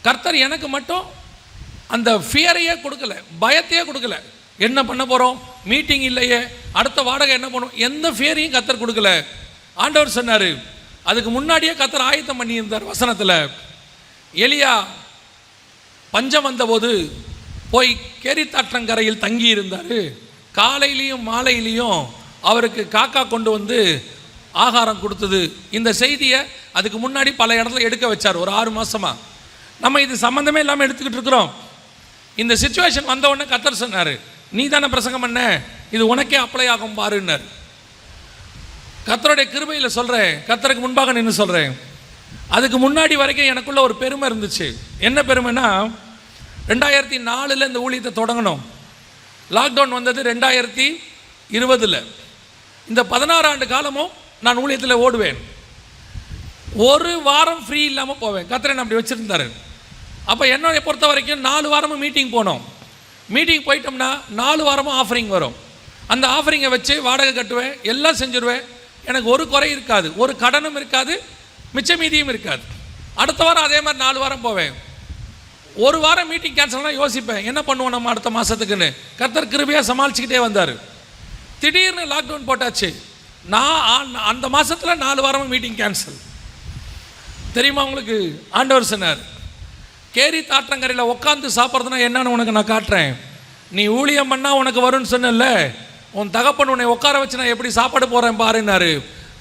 கர்த்தர் எனக்கு மட்டும் அந்த ஃபியரையே கொடுக்கல, பயத்தையே கொடுக்கல. என்ன பண்ண போகிறோம், மீட்டிங் இல்லையே, அடுத்த வாடகை என்ன பண்ணும், எந்த ஃபியரையும் கர்த்தர் கொடுக்கல. ஆண்டவர் சொன்னார், அதுக்கு முன்னாடியே கர்த்தர் ஆயத்தம் பண்ணியிருந்தார். வசனத்தில் எலியா பஞ்சம் வந்தபோது போய் கேரித்தாற்றங்கரையில் தங்கி இருந்தார். காலையிலையும் மாலையிலையும் அவருக்கு காக்கா கொண்டு வந்து ஆகாரம் கொடுத்தது. இந்த செய்தியை அதுக்கு முன்னாடி பல இடத்துல எடுக்க வச்சார் ஒரு 6 மாதமாக. நம்ம இது சம்மந்தமே இல்லாமல் எடுத்துக்கிட்டு இருக்கிறோம். இந்த சிச்சுவேஷன் வந்த உடனே கர்த்தர் சொன்னார், நீ தானே பிரசங்கம் பண்ண, இது உனக்கே அப்ளை ஆகும் பாருன்னார். கர்த்தருடைய கிருபையில் சொல்கிறேன், கர்த்தருக்கு முன்பாக நின்று சொல்கிறேன். அதுக்கு முன்னாடி வரைக்கும் எனக்குள்ள ஒரு பெருமை இருந்துச்சு. என்ன பெருமைன்னா, 2004 இந்த ஊழியத்தை தொடங்கணும். லாக்டவுன் வந்தது 2020. இந்த 16 ஆண்டு காலமும் நான் ஊழியத்தில் ஓடுவேன். ஒரு வாரம் ஃப்ரீ இல்லாமல் போவேன். கர்த்தர் அப்படி வச்சுருந்தாரு. அப்போ என்னை பொறுத்த வரைக்கும் 4 வாரமும் மீட்டிங் போனோம். மீட்டிங் போயிட்டோம்னா 4 வாரமும் ஆஃபரிங் வரும். அந்த ஆஃபரிங்கை வச்சு வாடகை கட்டுவேன், எல்லாம் செஞ்சுருவேன். எனக்கு ஒரு குறை இருக்காது, ஒரு கடனும் இருக்காது, மிச்ச மீதியும் இருக்காது. அடுத்த வாரம் அதே மாதிரி 4 வாரம் போவேன். ஒரு வாரம் மீட்டிங் கேன்சல்னா யோசிப்பேன், என்ன பண்ணுவோம் நம்ம அடுத்த மாதத்துக்குன்னு. கர்த்தர் கிருபையாக சமாளிச்சுக்கிட்டே வந்தார். திடீர்னு லாக்டவுன் போட்டாச்சு. நான் அந்த மாதத்தில் 4 வாரமும் மீட்டிங் கேன்சல். தெரியுமா உங்களுக்கு? ஆண்டவர் சொன்னார், கேரி தாற்றங்கரையில் உட்காந்து சாப்பிட்றதுனா என்னன்னு உனக்கு நான் காட்டுறேன். நீ ஊழியம் பண்ணால் உனக்கு வரும்னு சொன்னல, உன் தகப்பன் உன்னை உட்கார வச்சு நான் எப்படி சாப்பாடு போகிறேன் பாருன்னாரு.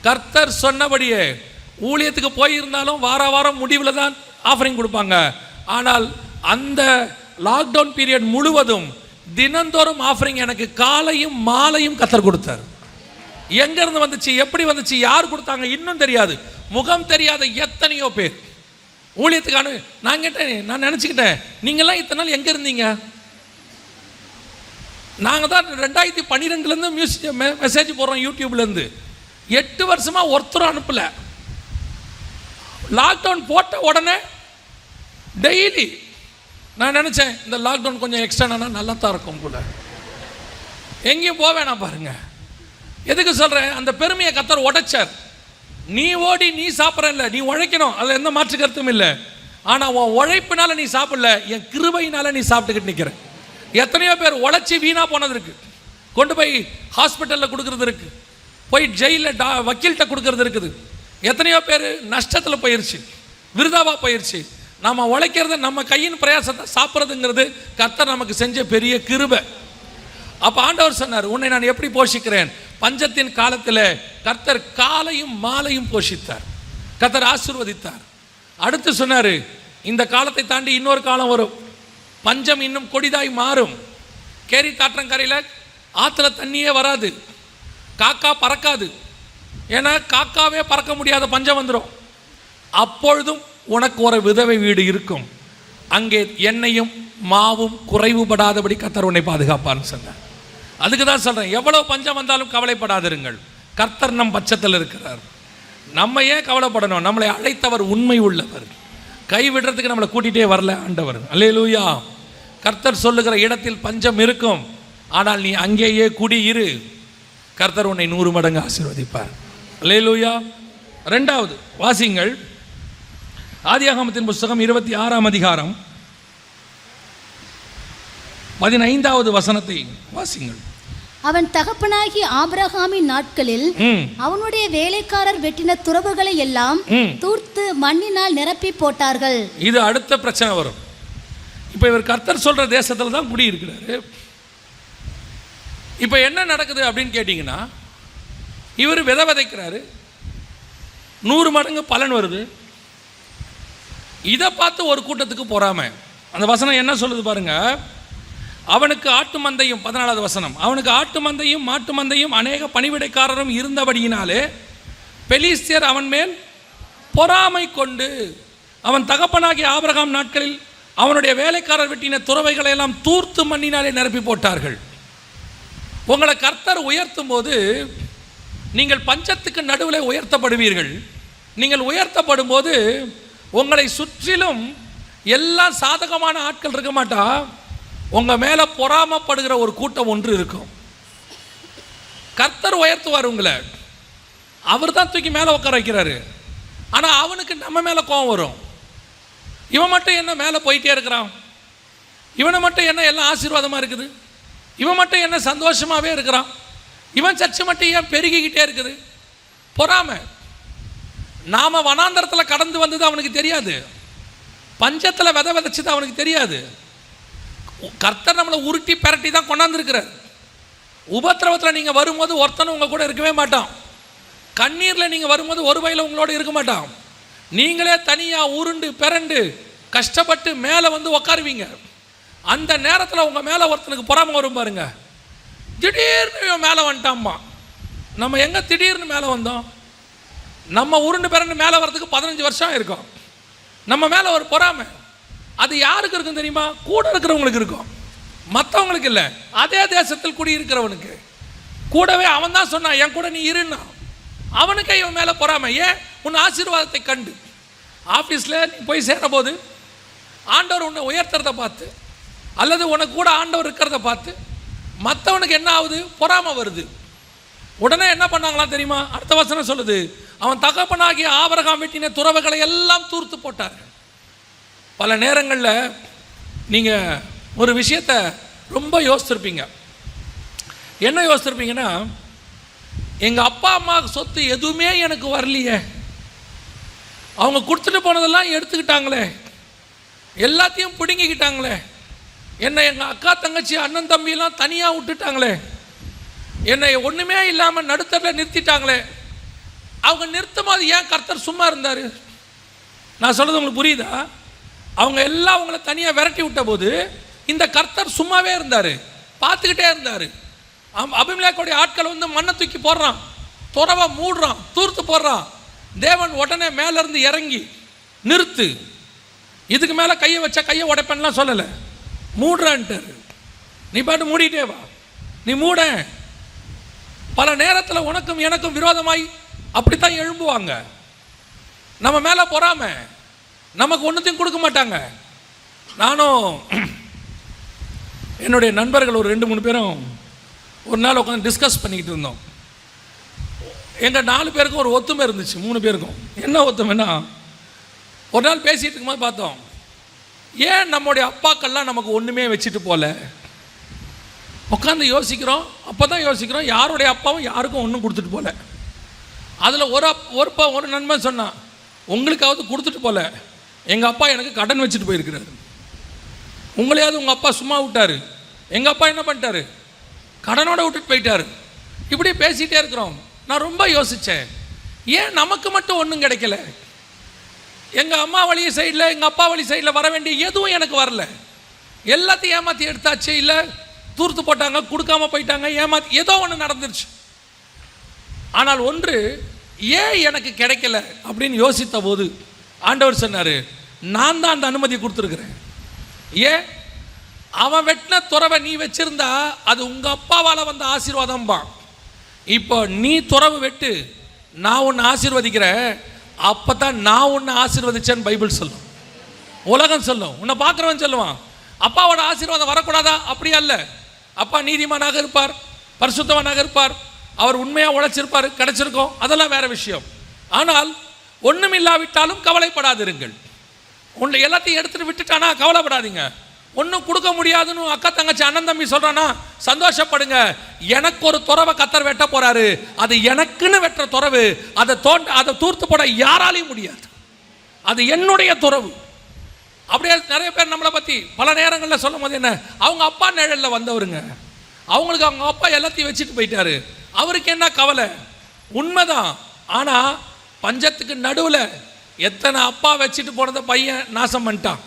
கர்த்தர் சொன்னபடியே ஊழியத்துக்கு போயிருந்தாலும் வாரம் முடிவில் தான் ஆஃபரிங் கொடுப்பாங்க. ஆனால் அந்த லாக்டவுன் பீரியட் முழுவதும் தினந்தோறும் ஆஃபரிங் எனக்கு காலையும் மாலையும் கர்த்தர் கொடுத்தார். எங்கேருந்து வந்துச்சு, எப்படி வந்துச்சு, யார் கொடுத்தாங்க இன்னும் தெரியாது. முகம் தெரியாத எத்தனையோ பேர் ஊழியத்துக்கான. நான் கேட்டேன், நான் நினச்சிக்கிட்டேன், நீங்கள்லாம் இத்தனை நாள் எங்கே இருந்தீங்க? நாங்கள் தான் 2012 மெசேஜ் போடுறோம் யூடியூப்லேருந்து. 8 வருஷமாக ஒருத்தரும் அனுப்பலை. லாக்டவுன் போட்ட உடனே டெய்லி நான் நினச்சேன், இந்த லாக்டவுன் கொஞ்சம் எக்ஸ்டெண்ட் நல்லா தான் இருக்கும் கூட, எங்கேயும் போவேணா பாருங்க. எதுக்கு சொல்கிறேன்? அந்த பெருமையை கர்த்தர் உடைச்சார். நீ ஓடி நீ சாப்பிட்றல்ல, நீ உழைக்கணும், அதில் எந்த மாற்று கருத்தும் இல்லை. ஆனால் உன் உழைப்பினால நீ சாப்பிடல, என் கிருபையினால நீ சாப்பிட்டுக்கிட்டு நிற்கிற. எத்தனையோ பேர் உழைச்சி வீணாக போனது இருக்கு, கொண்டு போய் ஹாஸ்பிட்டலில் கொடுக்கறது இருக்கு, போய் ஜெயிலில் வக்கீல்கிட்ட கொடுக்கறது இருக்குது. எத்தனையோ பேர் நஷ்டத்தில் போயிடுச்சு, விருதாவாக போயிடுச்சு. நம்ம உழைக்கிறத, நம்ம கையின் பிரயாசத்தை சாப்பிட்றதுங்கிறது கர்த்தர் நமக்கு செஞ்ச பெரிய கிருபை. அப்போ ஆண்டவர் சொன்னார், உன்னை நான் எப்படி போஷிக்கிறேன். பஞ்சத்தின் காலத்தில் கர்த்தர் காலையும் மாலையும் போஷித்தார், கர்த்தர் ஆசீர்வதித்தார். அடுத்து சொன்னார், இந்த காலத்தை தாண்டி இன்னொரு காலம் வரும், பஞ்சம் இன்னும் கொடிதாய் மாறும். கேரி தாற்றங்கரையில் ஆற்றுல தண்ணியே வராது, காக்கா பறக்காது. ஏன்னா காக்காவே பறக்க முடியாத பஞ்சம் வந்துடும். அப்பொழுதும் உனக்கு ஒரு விதவை வீடு இருக்கும், அங்கே எண்ணெயும் மாவும் குறைவுபடாதபடி கர்த்தர் உன்னை பாதுகாப்பான்னு சொன்னார். அதுக்கு தான் சொல்கிறேன், எவ்வளோ பஞ்சம் வந்தாலும் கவலைப்படாதிருங்கள், கர்த்தர் நம் பட்சத்தில் இருக்கிறார். நம்ம ஏன் கவலைப்படணும்? நம்மளை அழைத்தவர் உண்மை உள்ளவர், கைவிடுறதுக்கு நம்மளை கூட்டிகிட்டே வரல ஆண்டவர். அல்லேலூயா. கர்த்தர் சொல்லுகிற இடத்தில் பஞ்சம் இருக்கும், ஆனால் நீ அங்கேயே குடியிரு, கர்த்தர் உன்னை 100 மடங்கு ஆசீர்வதிப்பார். அல்லேலூயா. 2வது வாசிங்கள், ஆதியாகமத்தின் புஸ்தகம் 26ஆம் அதிகாரம் 15வது வசனத்தை வாசிங்கள். அவன் தகப்பனாகி ஆபிரகாமின் நாட்களில் அவனுடைய வேலைக்காரர் வெட்டின துறவுகளை எல்லாம் தூர்த்து மண்ணினால் நிரப்பி போட்டார்கள். இது அடுத்த பிரச்சனை வரும். இப்போ இவர் கர்த்தர் சொல்ற தேசத்தில் தான் குடியிருக்கிறாரு. இப்போ என்ன நடக்குது அப்படின்னு கேட்டிங்கன்னா, இவர் விதை விதைக்கிறாரு, 100 மடங்கு பலன் வருது. இதை பார்த்து ஒரு கூட்டத்துக்கு பொறாமை. அந்த வசனம் என்ன சொல்லுது பாருங்க. அவனுக்கு ஆட்டு மந்தையும், 14வது வசனம், அவனுக்கு ஆட்டு மந்தையும் மாட்டு மந்தையும் அநேக பணிவிடைக்காரரும் இருந்தபடியினாலே பெலிஸ்தியர் அவன் மேல் பொறாமை கொண்டு அவன் தகப்பனாகிய ஆபிரகாம் நாட்களில் அவனுடைய வேலைக்காரர் வெட்டின துறவைகளை எல்லாம் தூர்த்து மண்ணினாலே நிரப்பி போட்டார்கள். உங்களை கர்த்தர் உயர்த்தும் போது நீங்கள் பஞ்சத்துக்கு நடுவில் உயர்த்தப்படுவீர்கள். நீங்கள் உயர்த்தப்படும் போது உங்களை சுற்றிலும் எல்லாம் சாதகமான ஆட்கள் இருக்க மாட்டா, உங்கள் மேலே பொறாமப்படுகிற ஒரு கூட்டம் ஒன்று இருக்கும். கர்த்தர் உயர்த்துவார் உங்களை, அவர் தான் தூக்கி மேலே உட்கார வைக்கிறாரு. ஆனால் அவனுக்கு நம்ம மேலே கோபம் வரும். இவன் மட்டும் என்ன மேலே போயிட்டே இருக்கிறான், இவனை மட்டும் என்ன எல்லாம் ஆசீர்வாதமாக இருக்குது, இவன் மட்டும் என்ன சந்தோஷமாகவே இருக்கிறான், இவன் சர்ச்சை மட்டும் ஏன் பெருகிக்கிட்டே இருக்குது. பொறாமை. நாம் வனாந்தரத்தில் கடந்து வந்தது அவனுக்கு தெரியாது, பஞ்சத்தில் விதை விதைச்சது அவனுக்கு தெரியாது. கர்த்தர் நம்மளை உருட்டி பெரட்டி தான் கொண்டாந்துருக்கிறார். உபத்திரவத்தில் நீங்கள் வரும்போது ஒருத்தனும் உங்கள் கூட இருக்கவே மாட்டான். கண்ணீரில் நீங்கள் வரும்போது ஒரு வயலில் உங்களோட இருக்க மாட்டான். நீங்களே தனியாக உருண்டு பிறண்டு கஷ்டப்பட்டு மேலே வந்து உக்காருவீங்க. அந்த நேரத்தில் உங்கள் மேலே ஒருத்தனுக்கு பொறாமை வரும் பாருங்க. திடீர்னு மேலே வந்துட்டாம்மா, நம்ம எங்கே திடீர்னு மேலே வந்தோம்? நம்ம உருண்டு பிறண்டு மேலே வர்றதுக்கு 15 வருஷம் இருக்கும். நம்ம மேலே ஒரு பொறாமை. அது யாருக்கு இருக்கும் தெரியுமா? கூட இருக்கிறவங்களுக்கு இருக்கும், மற்றவங்களுக்கு இல்லை. அதே தேசத்தில் குடியிருக்கிறவனுக்கு. கூடவே அவன் தான் சொன்னான், என் கூட நீ இருன்னா. அவனுக்கு இவன் மேலே பொறாமை. ஏன்? உன் ஆசீர்வாதத்தை கண்டு. ஆஃபீஸில் நீ போய் சேர போது ஆண்டவர் உன்னை உயர்த்துறதை பார்த்து, அல்லது உனக்கு கூட ஆண்டவர் இருக்கிறத பார்த்து மற்றவனுக்கு என்ன ஆகுது? பொறாமை வருது. உடனே என்ன பண்ணாங்களாம் தெரியுமா? அடுத்த வசனம் சொல்லுது, அவன் தகப்பனாகிய ஆபிரகாம் வெட்டின துறவுகளை எல்லாம் தூர்த்து போட்டார். பல நேரங்களில் நீங்கள் ஒரு விஷயத்தை ரொம்ப யோசிச்சிருப்பீங்க. என்ன யோசிச்சிருப்பீங்கன்னா, எங்கள் அப்பா அம்மா சொத்து எதுவுமே எனக்கு வரலையே, அவங்க கொடுத்துட்டு போனதெல்லாம் எடுத்துக்கிட்டாங்களே, எல்லாத்தையும் பிடுங்கிக்கிட்டாங்களே, என்னை எங்கள் அக்கா தங்கச்சி அண்ணன் தம்பியெல்லாம் தனியாக விட்டுட்டாங்களே, என்னை ஒன்றுமே இல்லாமல் நடுத்தரில் நிறுத்திட்டாங்களே. அவங்க நிறுத்தும் போது ஏன் கர்த்தர் சும்மா இருந்தார்? நான் சொல்கிறது உங்களுக்கு புரியுதா? அவங்க எல்லாம் அவங்கள தனியாக விரட்டி விட்ட போது இந்த கர்த்தர் சும்மாவே இருந்தார், பார்த்துக்கிட்டே இருந்தார். அபிமெலேக்குடைய ஆட்கள் வந்து மண்ணை தூக்கி போடுறான், துறவை மூடுறான், தூர்த்து போடுறான். தேவன் உடனே மேலேருந்து இறங்கி நிறுத்து, இதுக்கு மேலே கையை வச்சா கையை உடைப்பேன்லாம் சொல்லலை, மூடுறான்ட்டார். நீ பாட்டு மூடிட்டே வா, நீ மூட. பல நேரத்தில் உனக்கும் எனக்கும் விரோதமாய் அப்படித்தான் எழும்புவாங்க. நம்ம மேலே பொறாமை, நமக்கு ஒன்றுத்தையும் கொடுக்க மாட்டாங்க. நானும் என்னுடைய நண்பர்கள் ஒரு 2-3 பேரும் ஒரு நாள் உட்காந்து டிஸ்கஸ் பண்ணிக்கிட்டு இருந்தோம். எங்கள் 4 பேருக்கும் ஒரு ஒத்துமை இருந்துச்சு, 3 பேருக்கும். என்ன ஒத்துமைன்னா, ஒரு நாள் பேசிகிட்டு இருக்கும்போது பார்த்தோம், ஏன் நம்முடைய அப்பாக்கள்லாம் நமக்கு ஒன்றுமே வச்சுட்டு போகல? உட்காந்து யோசிக்கிறோம். அப்போ தான் யோசிக்கிறோம், யாருடைய அப்பாவும் யாருக்கும் ஒன்றும் கொடுத்துட்டு போகல. அதில் ஒரு நண்பன் சொன்னான், உங்களுக்காவது கொடுத்துட்டு போகல, எங்கள் அப்பா எனக்கு கடன் வச்சுட்டு போயிருக்கிறாரு. உங்களையாவது உங்கள் அப்பா சும்மா விட்டார், எங்கள் அப்பா என்ன பண்ணிட்டாரு? கடனோட விட்டுட்டு போயிட்டார். இப்படி பேசிகிட்டே இருக்கிறோம். நான் ரொம்ப யோசித்தேன், ஏன் நமக்கு மட்டும் ஒன்றும் கிடைக்கல? எங்கள் அம்மா வழி சைடில், எங்கள் அப்பா வழி சைடில் வர வேண்டிய எதுவும் எனக்கு வரல. எல்லாத்தையும் ஏமாற்றி எடுத்தாச்சு, இல்லை தூர்த்து போட்டாங்க, கொடுக்காம போயிட்டாங்க, ஏமாற்றி ஏதோ ஒன்று நடந்துருச்சு. ஆனால் ஒன்று ஏன் எனக்கு கிடைக்கல அப்படின்னு யோசித்த போது ஆண்டவர் சொன்னார், நான் தான் அந்த அனுமதி கொடுத்துருக்குறேன். ஏன்? அவன் வெட்டின துறவை நீ வச்சிருந்தா அது உங்கள் அப்பாவால் வந்த ஆசீர்வாதம்பா. இப்போ நீ துறவு வெட்டு, நான் உன்னை ஆசீர்வதிக்கிறேன், அப்போ தான் நான் உன்னை ஆசீர்வதிச்சேன்னு பைபிள் சொல்லும், உலகம் சொல்லும், உன்னை பார்க்குறவன் சொல்லுவான். அப்பாவோட ஆசீர்வாதம் வரக்கூடாதா? அப்படி அல்ல. அப்பா நீதிமானாக இருப்பார், பரிசுத்தவனாக இருப்பார், அவர் உண்மையாக உழைச்சிருப்பார், கிடைச்சிருக்கோம், அதெல்லாம் வேற விஷயம். ஆனால் ஒன்றும் இல்லாவிட்டாலும் கவலைப்படாதிருங்கள். உன்னை எல்லாத்தையும் எடுத்துகிட்டு விட்டுட்டானா கவலைப்படாதீங்க. ஒன்றும் கொடுக்க முடியாதுன்னு அக்கா தங்கச்சி அண்ணன் தம்பி சொல்கிறானா சந்தோஷப்படுங்க. எனக்கு ஒரு துறவை கத்தர் வெட்ட போகிறாரு, அது எனக்குன்னு வெட்டுற துறவு. அதை தூர்த்து போட யாராலையும் முடியாது, அது என்னுடைய துறவு. அப்படியே நிறைய பேர் நம்மளை பற்றி பல நேரங்களில் சொல்லும் போது என்ன, அவங்க அப்பா நிழலில் வந்தவருங்க, அவங்களுக்கு அவங்க அப்பா எல்லாத்தையும் வச்சுட்டு போயிட்டாரு, அவருக்கு என்ன கவலை? உண்மைதான். ஆனால் பஞ்சத்துக்கு நடுவில் எத்தனை அப்பா வச்சுட்டு போனதை பையன் நாசம் பண்ணிட்டான்,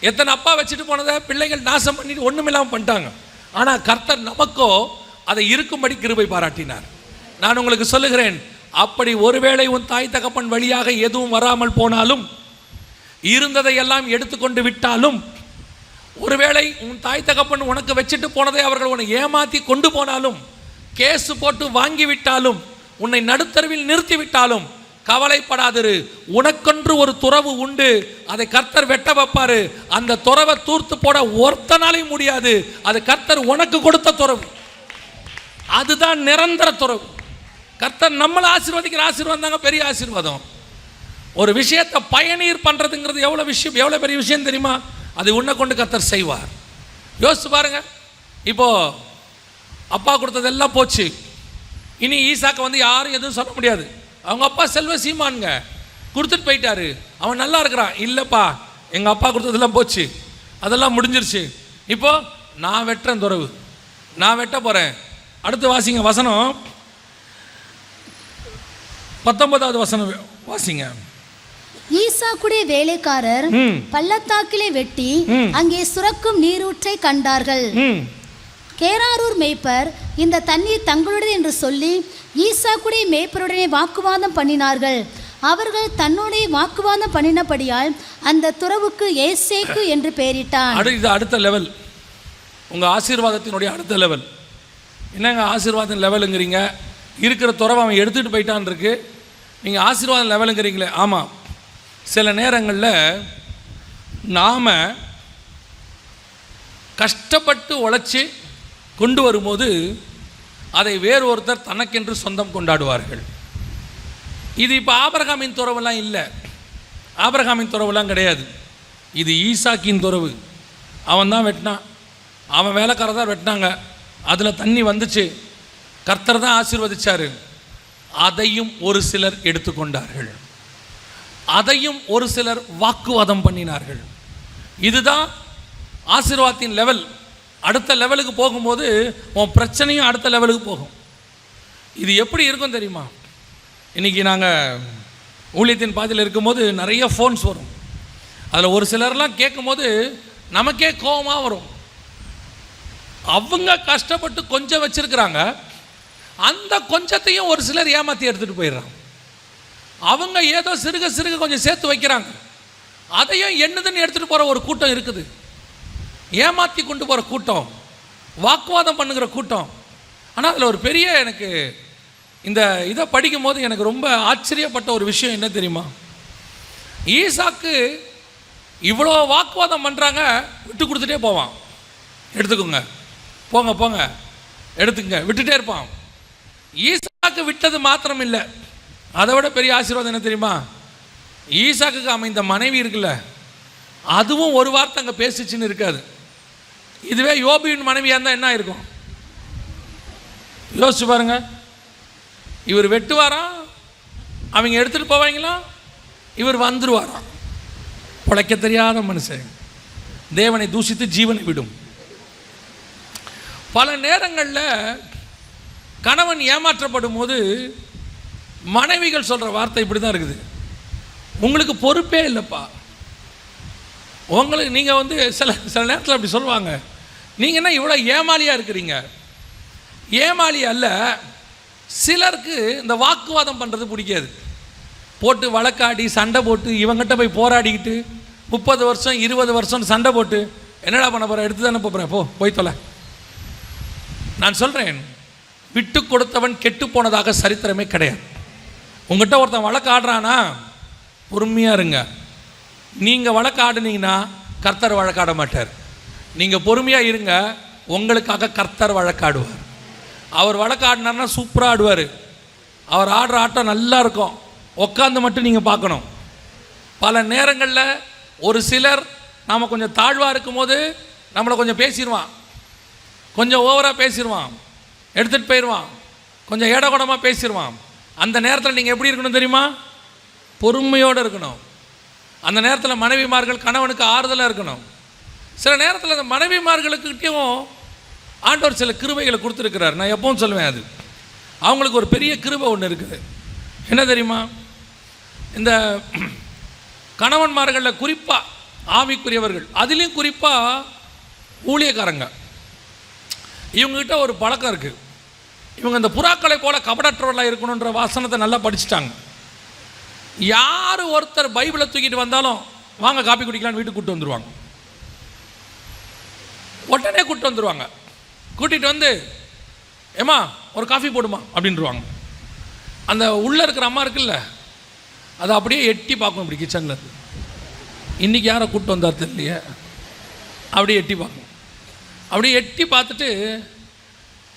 எத்தனை அப்பா வச்சுட்டு போனதை பிள்ளைகள் நாசம் பண்ணிட்டு ஒன்றுமில்லாமல் பண்ணிட்டாங்க. ஆனால் கர்த்தர் நமக்கோ அதை இருக்கும்படி கிருபை பாராட்டினார். நான் உங்களுக்கு சொல்லுகிறேன், அப்படி ஒருவேளை உன் தாய் தகப்பன் வழியாக எதுவும் வராமல் போனாலும், இருந்ததை எல்லாம் எடுத்துக்கொண்டு விட்டாலும், ஒருவேளை உன் தாய் தகப்பன் உனக்கு வச்சுட்டு போனதை அவர்கள் உன்னை ஏமாற்றி கொண்டு போனாலும், கேஸு போட்டு வாங்கி விட்டாலும், உன்னை நடுத்தருவில் நிறுத்தி விட்டாலும் கவலைப்படாதிரு. உனக்கொன்று ஒரு துறவு உண்டு, அதை கர்த்தர் வெட்ட வைப்பாரு. அந்த துறவை தூர்த்து போட ஒருத்தனாலையும் முடியாது. அது கர்த்தர் உனக்கு கொடுத்த துறவு, அதுதான் நிரந்தர துறவு. கர்த்தர் நம்மளை ஆசீர்வதிக்கிற ஆசீர்வாதம் தாங்க பெரிய ஆசீர்வாதம். ஒரு விஷயத்தை பயனீர் பண்ணுறதுங்கிறது எவ்வளோ விஷயம், எவ்வளோ பெரிய விஷயம் தெரியுமா? அது உன்னை கொண்டு கர்த்தர் செய்வார். யோசிச்சு பாருங்க. இப்போது அப்பா கொடுத்ததெல்லாம் போச்சு, இனி ஈசாக்கை வந்து யாரும் எதுவும் சொல்ல முடியாது. அவங்க அப்பா செல்வ சீமானுங்க, கொடுத்துட்டு போயிட்டாரு, அவன் நல்லா இருக்கிறான். இல்லைப்பா, எங்கள் அப்பா கொடுத்ததெல்லாம் போச்சு, அதெல்லாம் முடிஞ்சிருச்சு, இப்போ நான் வெட்டுறேன் துறவு, நான் வெட்ட போகிறேன். அடுத்து வாசிங்க வசனம் 19வது வசனம் வாசிங்க. ஈசாக்குடைய வேலைக்காரர் பள்ளத்தாக்கிலே வெட்டி அங்கே சுரக்கும் நீரூற்றை கண்டார்கள். கேராரூர் மேய்ப்பர் இந்த தண்ணீர் தங்களுடையது என்று சொல்லி ஈசாக்குடைய மேய்ப்பருடனே வாக்குவாதம் பண்ணினார்கள். அவர்கள் தன்னோடைய வாக்குவாதம் பண்ணினபடியால் அந்த துறவுக்கு ஏசேக்கு என்று பெயரிட்டான். இது அடுத்த லெவல், உங்கள் ஆசீர்வாதத்தினுடைய அடுத்த லெவல். என்னங்க ஆசீர்வாதம் லெவலுங்கிறீங்க? இருக்கிற துறவை அவன் எடுத்துகிட்டு போயிட்டான் இருக்கு, நீங்கள் ஆசீர்வாதம் லெவலுங்கிறீங்களே. ஆமாம், சில நேரங்களில் நாம் கஷ்டப்பட்டு உழைச்சி கொண்டு வரும்போது அதை வேறு ஒருத்தர் தனக்கென்று சொந்தம் கொண்டாடுவார்கள். இது இப்போ ஆபிரகாமின் துறவுலாம் இல்லை, ஆபிரகாமின் துறவுலாம் கிடையாது. இது ஈசாக்கின் துறவு. அவன் தான் வெட்டினான், அவன் வேலைக்காரர் தான் வெட்டினாங்க, அதில் தண்ணி வந்துச்சு, கர்த்தர் தான் ஆசீர்வதிச்சார். அதையும் ஒரு சிலர் எடுத்துக்கொண்டார்கள், அதையும் ஒரு சிலர் வாக்குவாதம் பண்ணினார்கள். இதுதான் ஆசீர்வாதத்தின் லெவல். அடுத்த லெவலுக்கு போகும்போது உன் பிரச்சனையும் அடுத்த லெவலுக்கு போகும். இது எப்படி இருக்கும் தெரியுமா? இன்றைக்கி நாங்கள் ஊழியத்தின் பாதையில் இருக்கும்போது நிறைய ஃபோன்ஸ் வரும். அதில் ஒரு சிலர்லாம் கேட்கும்போது நமக்கே கோபமாக வரும். அவங்க கஷ்டப்பட்டு கொஞ்சம் வச்சுருக்கிறாங்க, அந்த கொஞ்சத்தையும் ஒரு சிலர் ஏமாற்றி எடுத்துகிட்டு போயிடுறாங்க. அவங்க ஏதோ சிறுக சிறுக கொஞ்சம் சேர்த்து வைக்கிறாங்க, அதையும் என்னதுன்னு எடுத்துகிட்டு போகிற ஒரு கூட்டம் இருக்குது. ஏமாற்றி கொண்டு போகிற கூட்டம், வாக்குவாதம் பண்ணுகிற கூட்டம். ஆனால் அதில் ஒரு பெரிய, எனக்கு இந்த இதை படிக்கும் போது எனக்கு ரொம்ப ஆச்சரியப்பட்ட ஒரு விஷயம் என்ன தெரியுமா? ஈசாக்கு இவ்வளோ வாக்குவாதம் பண்ணுறாங்க, விட்டு கொடுத்துட்டே போவான். எடுத்துக்கோங்க, போங்க போங்க, எடுத்துங்க, விட்டுட்டே இருப்பான். ஈசாக்கு விட்டது மாத்திரம் இல்லை, அதை விட பெரிய ஆசீர்வாதம் என்ன தெரியுமா? ஈசாக்குக்கு அமைந்த மனைவி இருக்குல்ல, அதுவும் ஒரு வார்த்தை அங்கே பேசிச்சுன்னு இருக்காது. இதுவே யோபியின் மனைவியாக இருந்தால் என்ன இருக்கும் யோசிச்சு பாருங்க. இவர் வெட்டுவாராம், அவங்க எடுத்துகிட்டு போவாங்களாம், இவர் வந்துடுவாராம். பிழைக்க தெரியாத மனுஷன், தேவனை தூஷித்து ஜீவனை விடும். பல நேரங்களில் கணவன் ஏமாற்றப்படும் போது மனைவிகள் சொல்கிற வார்த்தை இப்படி தான் இருக்குது: உங்களுக்கு பொறுப்பே இல்லைப்பா, உங்களுக்கு நீங்கள் சில நேரத்தில் அப்படி சொல்லுவாங்க, நீங்கள் என்ன இவ்வளோ ஏமாளியாக இருக்கிறீங்க. ஏமாளி அல்ல, சிலருக்கு இந்த வாக்குவாதம் பண்ணுறது பிடிக்காது. போட்டு வழக்காடி சண்டை போட்டு இவங்கிட்ட போய் போராடிக்கிட்டு 30 வருஷம் 20 வருஷம் சண்டை போட்டு என்னடா பண்ண போகிற, எடுத்து தானே போகிறேன், போய் தொலை. நான் சொல்கிறேன், விட்டு கொடுத்தவன் கெட்டு போனதாக சரித்திரமே கிடையாது. உங்கள்கிட்ட ஒருத்தன் வழக்காடுறானா பொறுமையாக இருங்க. நீங்கள் வழக்காடுனீங்கன்னா கர்த்தர் வழக்காட மாட்டார். நீங்கள் பொறுமையாக இருங்க, உங்களுக்காக கர்த்தர் வழக்காடுவார். அவர் வழக்காடினார்னா சூப்பராக ஆடுவார். அவர் ஆடுற ஆட்டம் நல்லா இருக்கும், உட்காந்து மட்டும் நீங்கள் பார்க்கணும். பல நேரங்களில் ஒரு சிலர் நாம் கொஞ்சம் தாழ்வாக இருக்கும்போது நம்மளை கொஞ்சம் பேசிடுவான், கொஞ்சம் ஓவராக பேசிடுவான், எடுத்துகிட்டு போயிடுவான், கொஞ்சம் ஏடகுடமாக பேசிடுவான். அந்த நேரத்தில் நீங்கள் எப்படி இருக்கணும் தெரியுமா? பொறுமையோடு இருக்கணும். அந்த நேரத்தில் மனைவிமார்கள் கணவனுக்கு ஆறுதலாக இருக்கணும். சில நேரத்தில் அந்த மனைவிமார்களுக்கிட்டையும் ஆண்டவர் சில கிருபைகளை கொடுத்துருக்கிறார். நான் எப்பவும் சொல்லுவேன், அது அவங்களுக்கு ஒரு பெரிய கிருபை ஒன்று இருக்குது. என்ன தெரியுமா? இந்த கணவன்மார்களில் குறிப்பாக ஆவிக்குரியவர்கள், அதுலேயும் குறிப்பாக ஊழியக்காரங்க, இவங்ககிட்ட ஒரு பழக்கம் இருக்குது. இவங்க இந்த புறாக்களை போல கபடற்றவர்களாக இருக்கணுன்ற வாசனத்தை நல்லா படிச்சுட்டாங்க. யார் ஒருத்தர் பைபிளை தூக்கிட்டு வந்தாலும் வாங்க காப்பி குடிக்கலான்னு வீட்டுக்கு கூப்பிட்டு வந்துடுவாங்க. உடனே கூப்பிட்டு வந்துடுவாங்க. கூட்டிகிட்டு வந்து ஏம்மா ஒரு காஃபி போடுமா அப்படின்ட்டுருவாங்க. அந்த உள்ளே இருக்கிற அம்மா இருக்குல்ல, அதை அப்படியே எட்டி பார்க்கணும். இப்படி கிச்சனில் இன்றைக்கி யாரை கூப்பிட்டு வந்தார் தெரியலையே, அப்படியே எட்டி பார்க்கணும். அப்படியே எட்டி பார்த்துட்டு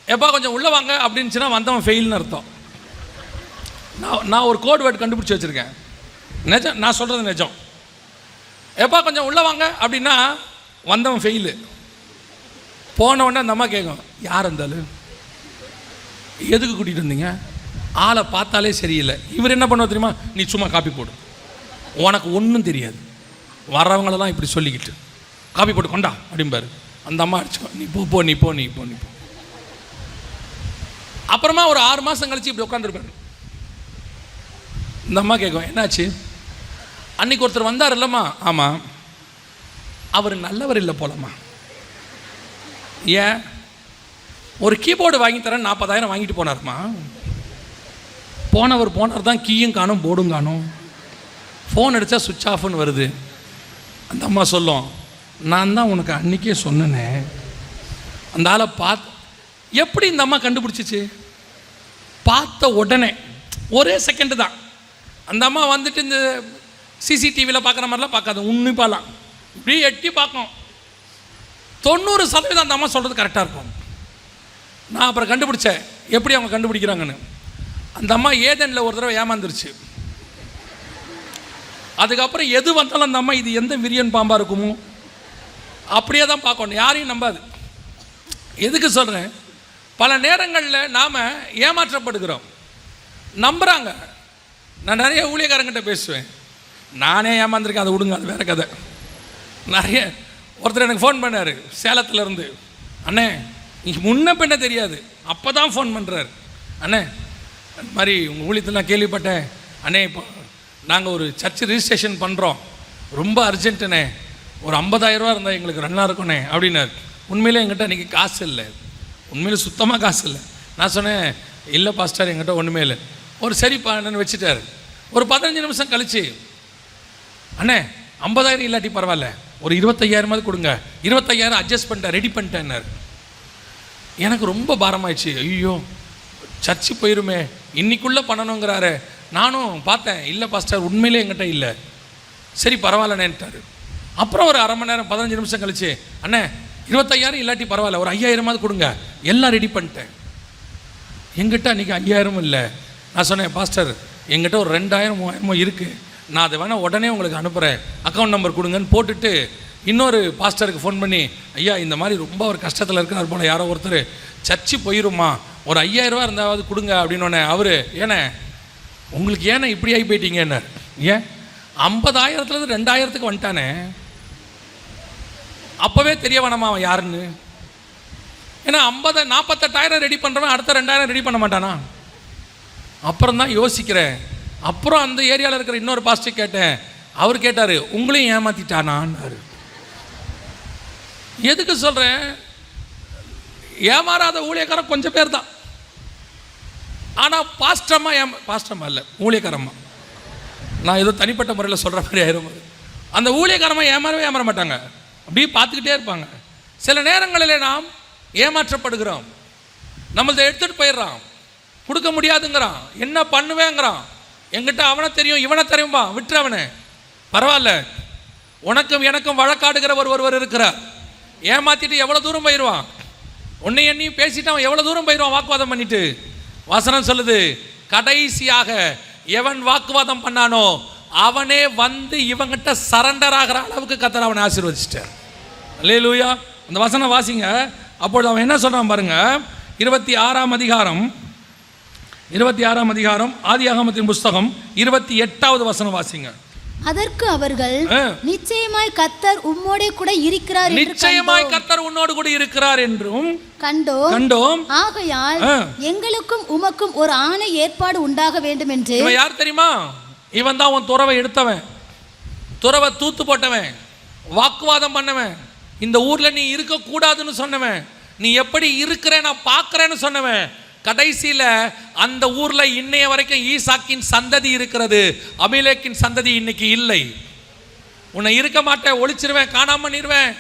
எப்பா கொஞ்சம் உள்ளே வாங்க அப்படின்னுச்சுன்னா வந்தவன் ஃபெயில்னு அர்த்தம். நான் ஒரு கோட் வேர்டு கண்டுபிடிச்சி வச்சுருக்கேன். நிஜம், நான் சொல்கிறது நிஜம். எப்பா கொஞ்சம் உள்ளே வாங்க அப்படின்னா வந்தவன் ஃபெயிலு. போனவொடனே அந்த அம்மா கேட்கும், யார் இருந்தாலும் எதுக்கு கூட்டிகிட்டு வந்தீங்க, ஆளை பார்த்தாலே சரியில்லை. இவர் என்ன பண்ணுவா தெரியுமா? நீ சும்மா காப்பி போடு, உனக்கு ஒன்றும் தெரியாது, வர்றவங்களெல்லாம் இப்படி சொல்லிக்கிட்டு காப்பி போட்டு கொண்டா அப்படிம்பாரு. அந்த அம்மா அடிச்சுக்கோ, நீ போ நீ போ நீ போ நீ போ. அப்புறமா ஒரு 6 மாதம் கழிச்சு இப்படி உட்காந்துருப்பாரு. இந்த அம்மா கேட்கும், என்னாச்சு? அன்னைக்கு ஒருத்தர் வந்தார் இல்லைம்மா. ஆமாம், அவர் நல்லவர் இல்லை போலம்மா. ஏன்? ஒரு கீபோர்டு வாங்கி தரேன் 40,000 வாங்கிட்டு போனார்மா. போனவர் தான், கீயும் காணும் போர்டும் காணும். ஃபோன் அடித்தா சுவிட்ச் ஆஃப்னு வருது. அந்த அம்மா சொல்லும், நான் தான் உனக்கு அன்றைக்கே சொன்னேனே. அந்த ஆளை எப்படி இந்த அம்மா கண்டுபிடிச்சிச்சு? பார்த்த உடனே ஒரே செகண்டு தான். அந்த அம்மா வந்துட்டு இந்த சிசிடிவியில் பார்க்குற மாதிரிலாம் பார்க்காது, உன்னிப்பாலாம் இப்படி எட்டி பார்க்கும். 90% அந்த அம்மா சொல்கிறது கரெக்டாக இருக்கும். நான் அப்புறம் கண்டுபிடிச்சேன் எப்படி அவங்க கண்டுபிடிக்கிறாங்கன்னு. அந்த அம்மா ஏதெனில் ஒரு தடவை ஏமாந்துருச்சு. அதுக்கப்புறம் எது வந்தாலும் அந்த அம்மா இது எந்த விரியன் பாம்பாக இருக்குமோ அப்படியே தான் பார்க்கணும், யாரையும் நம்பாது. எதுக்கு சொல்கிறேன்? பல நேரங்களில் நாம் ஏமாற்றப்படுகிறோம், நம்புகிறாங்க. நான் நிறைய ஊழியக்காரங்கிட்ட பேசுவேன், நானே ஏமாந்துருக்கேன், அதை விடுங்க, அது வேறு கதை. நிறைய ஒருத்தர் எனக்கு ஃபோன் பண்ணார் சேலத்துலேருந்து. அண்ணே இங்கே முன்ன பின்ன தெரியாது, அப்போ தான் ஃபோன் பண்ணுறாரு. அண்ணே இந்த மாதிரி உங்கள் ஊழியத்தில் நான் கேள்விப்பட்டேன் அண்ணே, இப்போ நாங்கள் ஒரு சர்ச் ரிஜிஸ்ட்ரேஷன் பண்ணுறோம், ரொம்ப அர்ஜென்ட்டுண்ணே, ஒரு 50,000 ரூபா இருந்தால் எங்களுக்கு ரன்னாக இருக்குண்ணே அப்படின்னாரு. உண்மையிலே எங்கிட்ட இன்றைக்கி காசு இல்லை, உண்மையிலே சுத்தமாக காசு இல்லை. நான் சொன்னேன், இல்லை பாஸ்டர் எங்கிட்ட ஒன்றுமே இல்லை. ஒரு சரிப்பா என்னன்னு வச்சுட்டார். ஒரு 15 நிமிஷம் கழிச்சு, அண்ணே 50,000 இல்லாட்டி பரவாயில்ல, ஒரு 25,000 கொடுங்க, 25,000 அட்ஜஸ்ட் பண்ணிட்டேன், ரெடி பண்ணிட்டேன்னாரு. எனக்கு ரொம்ப பாரமாயிடுச்சு. ஐயோ சர்ச்சு போயிருமே, இன்னைக்குள்ளே பண்ணணுங்கிறாரு. நானும் பார்த்தேன், இல்லை பாஸ்டர் உண்மையிலே எங்கிட்ட இல்லை. சரி பரவாயில்லண்ணேன்ட்டார். அப்புறம் ஒரு அரை மணி நேரம் 15 நிமிஷம் கழிச்சு, அண்ணே 25,000 இல்லாட்டி பரவாயில்ல, ஒரு 5,000 கொடுங்க, எல்லாம் ரெடி பண்ணிட்டேன். எங்கிட்ட அன்றைக்கி 5,000 இல்லை. நான் சொன்னேன், பாஸ்டர் எங்கிட்ட ஒரு 2,000 3,000 இருக்குது, நான் அதை வேணால் உடனே உங்களுக்கு அனுப்புகிறேன், அக்கௌண்ட் நம்பர் கொடுங்கன்னு போட்டுட்டு இன்னொரு பாஸ்டருக்கு ஃபோன் பண்ணி, ஐயா இந்த மாதிரி ரொம்ப ஒரு கஷ்டத்தில் இருக்கிறார் போல், யாரோ ஒருத்தர் சர்ச்சு போயிருமா, ஒரு 5,000 ரூபா இருந்தாவது கொடுங்க அப்படின்னோடனே அவர், ஏன்னா உங்களுக்கு ஏன்னா இப்படி ஆகி போயிட்டீங்கன்னார். ஏன் 50,000லேருந்து 2,000க்கு வந்துட்டானே, அப்போவே தெரிய வேணாமா அவன் யாருன்னு? ஏன்னா 48,000 ரெடி பண்ணுறவன் அடுத்த 2,000 ரெடி பண்ண மாட்டானா? அப்புறம் தான் யோசிக்கிறேன். அப்புறம் அந்த ஏரியாவில் இருக்கிற இன்னொரு பாஸ்டர் கேட்டேன், அவர் கேட்டார், உங்களையும் ஏமாற்றிட்டானான்னாரு. எதுக்கு சொல்கிறேன்? ஏமாறாத ஊழியக்காரன் கொஞ்சம் பேர் தான். ஆனால் பாஸ்டம்மா இல்லை, ஊழியக்காரம்மா, நான் ஏதோ தனிப்பட்ட முறையில் சொல்கிற மாதிரி ஆயிரும். அந்த ஊழியக்காரம்மா ஏமாற மாட்டாங்க, அப்படியே பார்த்துக்கிட்டே இருப்பாங்க. சில நேரங்களில் நாம் ஏமாற்றப்படுகிறோம், நம்மளதை எடுத்துகிட்டு போயிடுறான், கொடுக்க முடியாதுங்கிறான், என்ன பண்ணுவேங்கிறான், எங்கிட்ட அவனை தெரியும் இவனை தெரியும்பா, விட்டுறவனே பரவாயில்ல, உனக்கும் எனக்கும் வழக்காடுகிற ஒருவர் இருக்கிறார். ஏமாற்றிட்டு எவ்வளோ தூரம் போயிடுவான், உன்னை எண்ணியும் பேசிட்டு அவன் எவ்வளோ தூரம் போயிடுவான் வாக்குவாதம் பண்ணிட்டு. வசனம் சொல்லுது, கடைசியாக எவன் வாக்குவாதம் பண்ணானோ அவனே வந்து இவங்கிட்ட சரண்டர் ஆகிற அளவுக்கு கர்த்தர் அவனை ஆசீர்வதிச்சிட்டார். அல்லேலூயா. அந்த வசனம் வாசிங்க. அப்பொழுது அவன் என்ன சொல்றான் பாருங்க, 26ஆம் அதிகாரம் ஆதியாகமத்தின் புஸ்தகம் 28வது வசனம் வாசிங்க. அதற்கு அவர்கள், நிச்சயமாய் கர்த்தர் உம்மோடு கூட இருக்கிறார், நிச்சயமாய் கர்த்தர் உன்னோடு கூட இருக்கிறார் என்றும் கண்டோம். ஆகையால் எங்களுக்கும் உமக்கும் ஒரு ஆணை ஏற்பாடு உண்டாக வேண்டும் என்று. இவன் யார் தெரியுமா? இவன் தான் உன் துறவை எடுத்தவன், துறவை தூத்து போட்டவன், வாக்குவாதம் பண்ணவன், இந்த ஊர்ல நீ இருக்க கூடாதுன்னு சொன்னவன், நீ எப்படி இருக்கிற நான் பார்க்கிறேன்னு சொன்னவன். கடைசியில் அந்த ஊர்ல இன்னைய வரைக்கும் ஈசாக்கின் சந்ததி இருக்கிறது, அபிலேக்கின் சந்ததி இன்னைக்கு இல்லை. உன்னை இருக்க மாட்டேன், ஒழிச்சிருவேன், காணாம பண்ணிடுவேன்,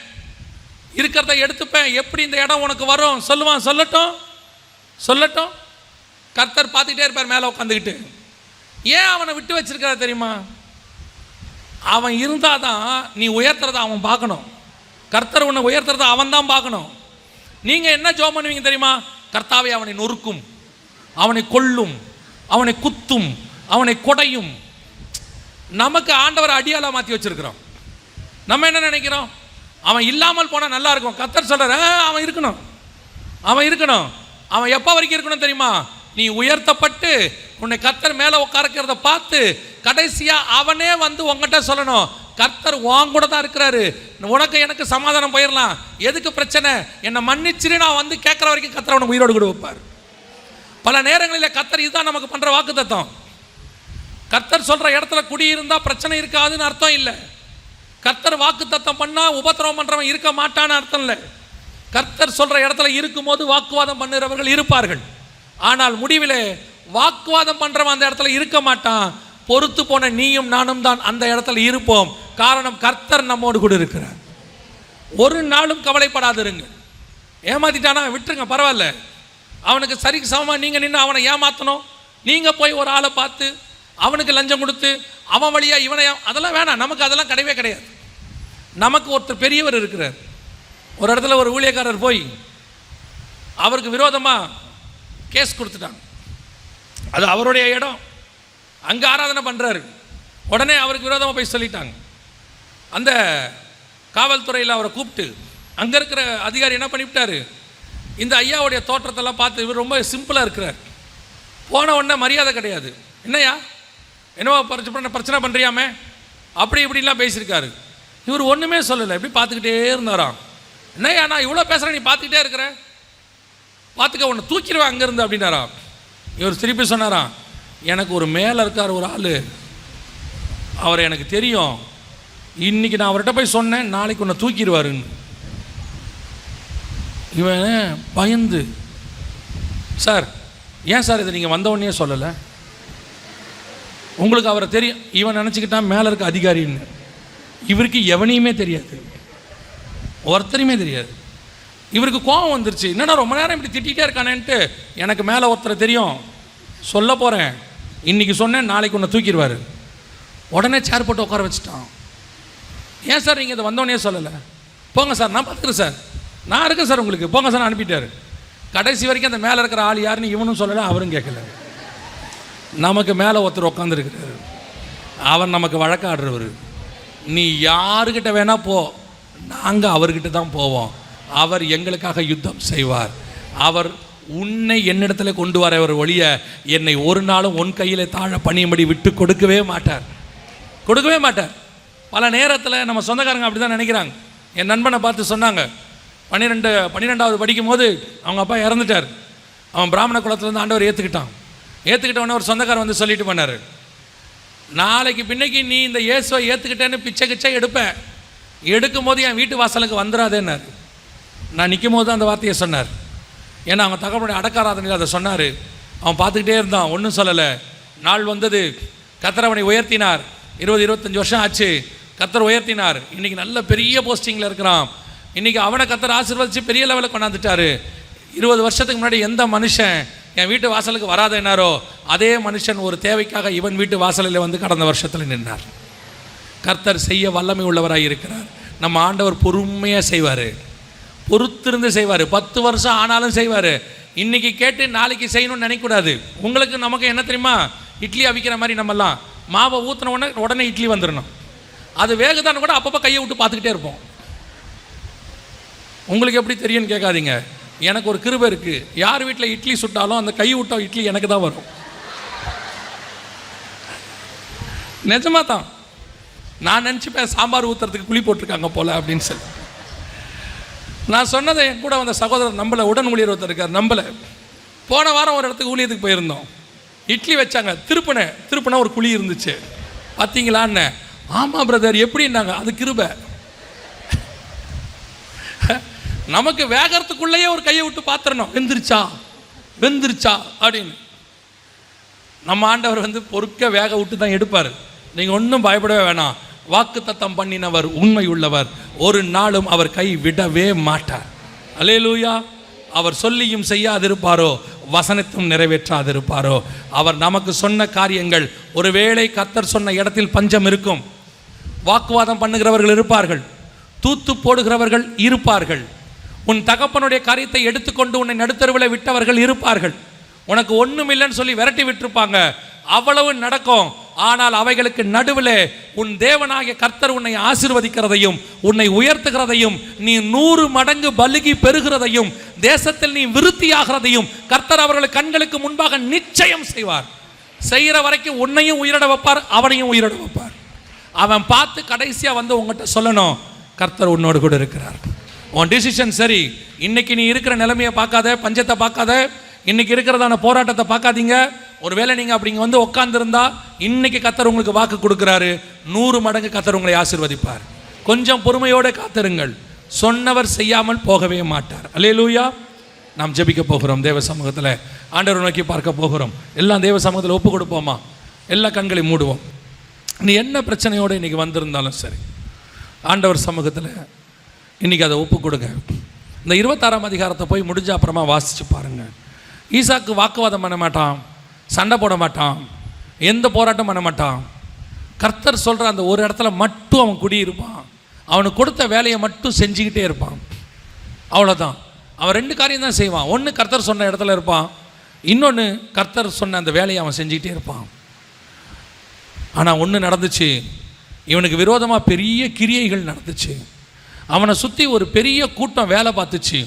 இருக்கிறத எடுத்துப்பேன், எப்படி இந்த இடம் உனக்கு வரும் சொல்லுவான். சொல்லட்டும். கர்த்தர் பார்த்துக்கிட்டே இருப்பார் மேலே உட்காந்துக்கிட்டு. ஏன் அவனை விட்டு வச்சிருக்கிற தெரியுமா? அவன் இருந்தாதான் நீ உயர்த்துறத அவன் பார்க்கணும். கர்த்தர் உன்னை உயர்த்துறத அவன் தான் பார்க்கணும். நீங்க என்ன ஜெபம் பண்ணுவீங்க தெரியுமா? கர்த்தாவே அவனை நொறுக்கும், அவனை கொல்லும், அவனை குத்தும், அவனை கொடையும். நமக்கு ஆண்டவரை அடியாளா மாற்றி வச்சிருக்கிறோம். நம்ம என்ன நினைக்கிறோம்? அவன் இல்லாமல் போனால் நல்லா இருக்கும். கர்த்தர் சொல்ற அவன் இருக்கணும். அவன் எப்போ வரைக்கும் இருக்கணும் தெரியுமா? நீ உயர்த்தப்பட்டு உன்னை கர்த்தர் மேலே உட்கார்க்கிறத பார்த்து கடைசியா அவனே வந்து உங்ககிட்ட சொல்லணும், கர்த்தர் உன் கூட தான் இருக்கிறாரு, உனக்கு எனக்கு சமாதானம் போயிடலாம், எதுக்கு பிரச்சனை, என்னை மன்னிச்சிரு நான் வந்து கேட்குற வரைக்கும் கர்த்தர் அவனை உயிரோடு கூட வைப்பார். பல நேரங்களில் கர்த்தர் இதுதான் நமக்கு பண்ற வாக்குத்தத்தம். கர்த்தர் சொல்ற இடத்துல குடியிருந்தா பிரச்சனை இருக்காதுன்னு அர்த்தம் இல்லை. கர்த்தர் வாக்குத்தத்தம் பண்ணா உபத்திரவம் பண்றவன் இருக்க மாட்டான்னு அர்த்தம் இல்லை. கர்த்தர் சொல்ற இடத்துல இருக்கும்போது வாக்குவாதம் பண்ணுறவர்கள் இருப்பார்கள். ஆனால் முடிவிலே வாக்குவாதம் பண்றவன் அந்த இடத்துல இருக்க மாட்டான். பொறுத்து போன நீயும் நானும் தான் அந்த இடத்துல இருப்போம். காரணம், கர்த்தர் நம்மோடு கூட இருக்கிறார். ஒரு நாளும் கவலைப்படாதிருங்க. ஏமாத்திட்டானா விட்டுருங்க, பரவாயில்ல. அவனுக்கு சரிக்கு சமமாக நீங்கள் நின்று அவனை ஏமாற்றணும், நீங்கள் போய் ஒரு ஆளை பார்த்து அவனுக்கு லஞ்சம் கொடுத்து அவன் வழியா இவனை அதெல்லாம் வேணாம். நமக்கு அதெல்லாம் கிடையவே கிடையாது. நமக்கு ஒருத்தர் பெரியவர் இருக்கிறார். ஒரு இடத்துல ஒரு ஊழியக்காரர் போய் அவருக்கு விரோதமாக கேஸ் கொடுத்துட்டாங்க. அது அவருடைய இடம், அங்கே ஆராதனை பண்ணுறாரு. உடனே அவருக்கு விரோதமாக போய் சொல்லிட்டாங்க. அந்த காவல்துறையில் அவரை கூப்பிட்டு அங்கே இருக்கிற அதிகாரி என்ன பண்ணிவிட்டாரு, இந்த ஐயாவுடைய தோற்றத்தெல்லாம் பார்த்து இவர் ரொம்ப சிம்பிளாக இருக்கிறார். போன உடனே மரியாதை கிடையாது. என்னையா என்னவோ பிரச்சனை பண்ணுறியாமே அப்படி இப்படிலாம் பேசியிருக்காரு. இவர் ஒன்றுமே சொல்லலை, எப்படி பார்த்துக்கிட்டே இருந்தாராம். என்னையா நான் இவ்வளோ பேசுகிறேன், நீ பார்த்துக்கிட்டே இருக்கிற, பார்த்துக்க உன்னை தூக்கிடுவேன் அங்கேருந்து அப்படின்னாராம். இவர் திருப்பி சொன்னாராம், எனக்கு ஒரு மேலே இருக்கார் ஒரு ஆள், அவர் எனக்கு தெரியும், இன்றைக்கி நான் அவர்கிட்ட போய் சொன்னேன், நாளைக்கு உன்னை தூக்கிடுவாருன்னு. இவன் பயந்து, சார் ஏன் சார் இதை நீங்கள் வந்த உடனே சொல்லலை, உங்களுக்கு அவரை தெரியும். இவன் நினச்சிக்கிட்டான் மேலே இருக்க அதிகாரின்னு. இவருக்கு எவனையுமே தெரியாது, ஒருத்தரையுமே தெரியாது. இவருக்கு கோபம் வந்துருச்சு, என்னடா ரொம்ப நேரம் இப்படி திட்டிகிட்டே இருக்கானேன்ட்டு, எனக்கு மேலே ஒருத்தரை தெரியும், சொல்ல போகிறேன், இன்றைக்கி சொன்னேன், நாளைக்கு உன்னை தூக்கிடுவார். உடனே சேர் போட்டு உட்கார வச்சுட்டான். ஏன் சார் நீங்கள் இதை வந்தோடனே சொல்லலை, போங்க சார் நான் பார்த்துக்கிறேன் சார், நான் இருக்கேன் சார் உங்களுக்கு, போங்க சார் அனுப்பிட்டார். கடைசி வரைக்கும் அந்த மேலே இருக்கிற ஆள் யாருன்னு இவனும் சொல்லலை, அவரும் கேட்கல. நமக்கு மேலே ஒருத்தர் உட்காந்துருக்கிறாரு, அவர் நமக்கு வழக்காடுறவர். நீ யாருக்கிட்ட வேணா போ, நாங்கள் அவர்கிட்ட தான் போவோம், அவர் எங்களுக்காக யுத்தம் செய்வார். அவர் உன்னை என்னிடத்தில் கொண்டு வரவர் ஒழிய என்னை ஒரு நாளும் உன் கையில் தாழ பணியும்படி விட்டு கொடுக்கவே மாட்டார், கொடுக்கவே மாட்டார். பல நேரத்தில் நம்ம சொந்தக்காரங்க அப்படி தான் நினைக்கிறாங்க. என் நண்பனை பார்த்து சொன்னாங்க, 12வது படிக்கும்போது அவங்க அப்பா இறந்துட்டார். அவன் பிராமண குலத்துலேருந்து ஆண்டவர் ஏற்றுக்கிட்ட உடனே ஒரு சொந்தக்காரன் வந்து சொல்லிட்டு போனார், நாளைக்கு பின்னைக்கு நீ இந்த இயேசுவை ஏற்றுக்கிட்டேன்னு பிச்சை கிச்சை எடுப்பேன், எடுக்கும் போது என் வீட்டு வாசலுக்கு வந்துடாதேன்னார். நான் நிற்கும் போது அந்த வார்த்தையை சொன்னார். ஏன்னா அவங்க தகவலுடைய அடக்காராதனையில் அதை சொன்னார். அவன் பார்த்துக்கிட்டே இருந்தான், ஒன்றும் சொல்லலை. நாள் வந்தது, கர்த்தர் அவனை உயர்த்தினார். 20-25 வருஷம் ஆச்சு, கர்த்தர் உயர்த்தினார். இன்றைக்கி நல்ல பெரிய போஸ்டிங்கில் இருக்கிறான். இன்றைக்கி அவனை கர்த்தர் ஆசீர்வதித்து பெரிய லெவலில் கொண்டாந்துட்டார். 20 வருஷத்துக்கு முன்னாடி எந்த மனுஷன் என் வீட்டு வாசலுக்கு வராதேனாரோ அதே மனுஷன் ஒரு தேவைக்காக இவன் வீட்டு வாசலில் வந்து கடந்த வருஷத்தில் நின்றார். கர்த்தர் செய்ய வல்லமை உள்ளவராக இருக்கிறார். நம்ம ஆண்டவர் பொறுமையாக செய்வார், பொறுத்திருந்து செய்வார். 10 வருஷம் ஆனாலும் செய்வார். இன்றைக்கி கேட்டு நாளைக்கு செய்யணும்னு நினைக்கக்கூடாது. உங்களுக்கு நமக்கு என்ன தெரியுமா, இட்லி அவிக்கிற மாதிரி நம்மெல்லாம் மாவை ஊற்றின உடனே இட்லி வந்துடணும். அது வேகுதான்னு கூட அப்பப்போ கையை விட்டு பார்த்துக்கிட்டே இருப்போம். உங்களுக்கு எப்படி தெரியும்னு கேட்காதீங்க. எனக்கு ஒரு கிருபை இருக்குது, யார் வீட்டில் இட்லி சுட்டாலும் அந்த கை விட்ட இட்லி எனக்கு தான் வரும். நிஜமாக தான். நான் நினச்சிப்பேன் சாம்பார் ஊற்றுறதுக்கு குழி போட்டிருக்காங்க போல் அப்படின்னு சொல்லி. நான் சொன்னதை என் கூட வந்த சகோதரர் நம்பலை, உடன் ஊழியர் ஒருத்தர் இருக்கார், நம்பலை. போன வாரம் ஒரு இடத்துக்கு ஊழியத்துக்கு போயிருந்தோம். இட்லி வச்சாங்க, திருப்பினா ஒரு குழி இருந்துச்சு. பார்த்தீங்களான்னு, ஆமாம் பிரதர் எப்படின்னாங்க. அது கிருபை. நமக்கு வேகறதுக்குள்ளேயே ஒரு கையை விட்டு பார்த்துடணும், வெந்துருச்சா அப்படின்னு. நம்ம ஆண்டவர் வந்து பொறுக்க வேக விட்டு தான் எடுப்பார். நீங்கள் ஒன்றும் பயப்படவே வேணாம். வாக்குத்தத்தம் பண்ணினவர் உண்மை உள்ளவர், ஒரு நாளும் அவர் கை விடவே மாட்டார். அல்லேலூயா. அவர் சொல்லியும் செய்யாதிருப்பாரோ, வசனத்தும் நிறைவேற்றாதிருப்பாரோ. அவர் நமக்கு சொன்ன காரியங்கள், ஒருவேளை கர்த்தர் சொன்ன இடத்தில் பஞ்சம் இருக்கும், வாக்குவாதம் பண்ணுகிறவர்கள் இருப்பார்கள், தூத்து போடுகிறவர்கள் இருப்பார்கள், உன் தகப்பனுடைய காரியத்தை எடுத்துக்கொண்டு உன்னை நடுத்தருவில் விட்டவர்கள் இருப்பார்கள், உனக்கு ஒன்றும் இல்லைன்னு சொல்லி விரட்டி விட்டுருப்பாங்க. அவ்வளவு நடக்கும். ஆனால் அவைகளுக்கு நடுவில் உன் தேவனாகிய கர்த்தர் உன்னை ஆசீர்வதிக்கிறதையும் உன்னை உயர்த்துகிறதையும் நீ 100 மடங்கு பலுகி பெறுகிறதையும் தேசத்தில் நீ விருத்தியாகிறதையும் கர்த்தர் அவர்களுக்கு கண்களுக்கு முன்பாக நிச்சயம் செய்வார். செய்கிற வரைக்கும் உன்னையும் உயிரிட வைப்பார், அவனையும் உயிரிட வைப்பார். அவன் பார்த்து கடைசியாக வந்து உங்கள்கிட்ட சொல்லணும், கர்த்தர் உன்னோடு கூட இருக்கிறார். உன் டிசிஷன் சரி. இன்னைக்கு நீ இருக்கிற நிலைமையை பார்க்காத, பஞ்சத்தை பார்க்காத, இன்னைக்கு இருக்கிறதான போராட்டத்தை பார்க்காதீங்க. ஒருவேளை நீங்கள் அப்படிங்க வந்து உட்காந்துருந்தா இன்னைக்கு கர்த்தர் உங்களுக்கு வாக்கு கொடுக்குறாரு, 100 மடங்கு கர்த்தர் உங்களை ஆசீர்வதிப்பார். கொஞ்சம் பொறுமையோடு காத்திருங்கள். சொன்னவர் செய்யாமல் போகவே மாட்டார். அல்லேலூயா. நாம் ஜெபிக்க போகிறோம். தேவ சமூகத்தில் ஆண்டவரை நோக்கி பார்க்க போகிறோம். எல்லாம் தேவ சமூகத்தில் ஒப்பு கொடுப்போமா? எல்லா கண்களையும் மூடுவோம். நீ என்ன பிரச்சனையோடு இன்றைக்கி வந்திருந்தாலும் சரி, ஆண்டவர் சமூகத்தில் இன்றைக்கி அதை ஒப்பு கொடுங்க. இந்த 26ஆம் அதிகாரத்தை போய் முடிஞ்ச அப்புறமா வாசித்து பாருங்கள். ஈசாக்கு வாக்குவாதம் பண்ண மாட்டான், சண்டை போட மாட்டான், எந்த போராட்டம் பண்ண மாட்டான். கர்த்தர் சொல்கிற அந்த ஒரு இடத்துல மட்டும் அவன் குடியிருப்பான். அவனுக்கு கொடுத்த வேலையை மட்டும் செஞ்சுக்கிட்டே இருப்பான். அவ்வளோதான். அவன் 2 காரியம் தான் செய்வான். ஒன்று கர்த்தர் சொன்ன இடத்துல இருப்பான், இன்னொன்று கர்த்தர் சொன்ன அந்த வேலையை அவன் செஞ்சுக்கிட்டே இருப்பான். ஆனால் ஒன்று நடந்துச்சு, இவனுக்கு விரோதமாக பெரிய கிரியைகள் நடந்துச்சு. அவனை சுற்றி ஒரு பெரிய கூட்டம் வேலை பார்த்துச்சு.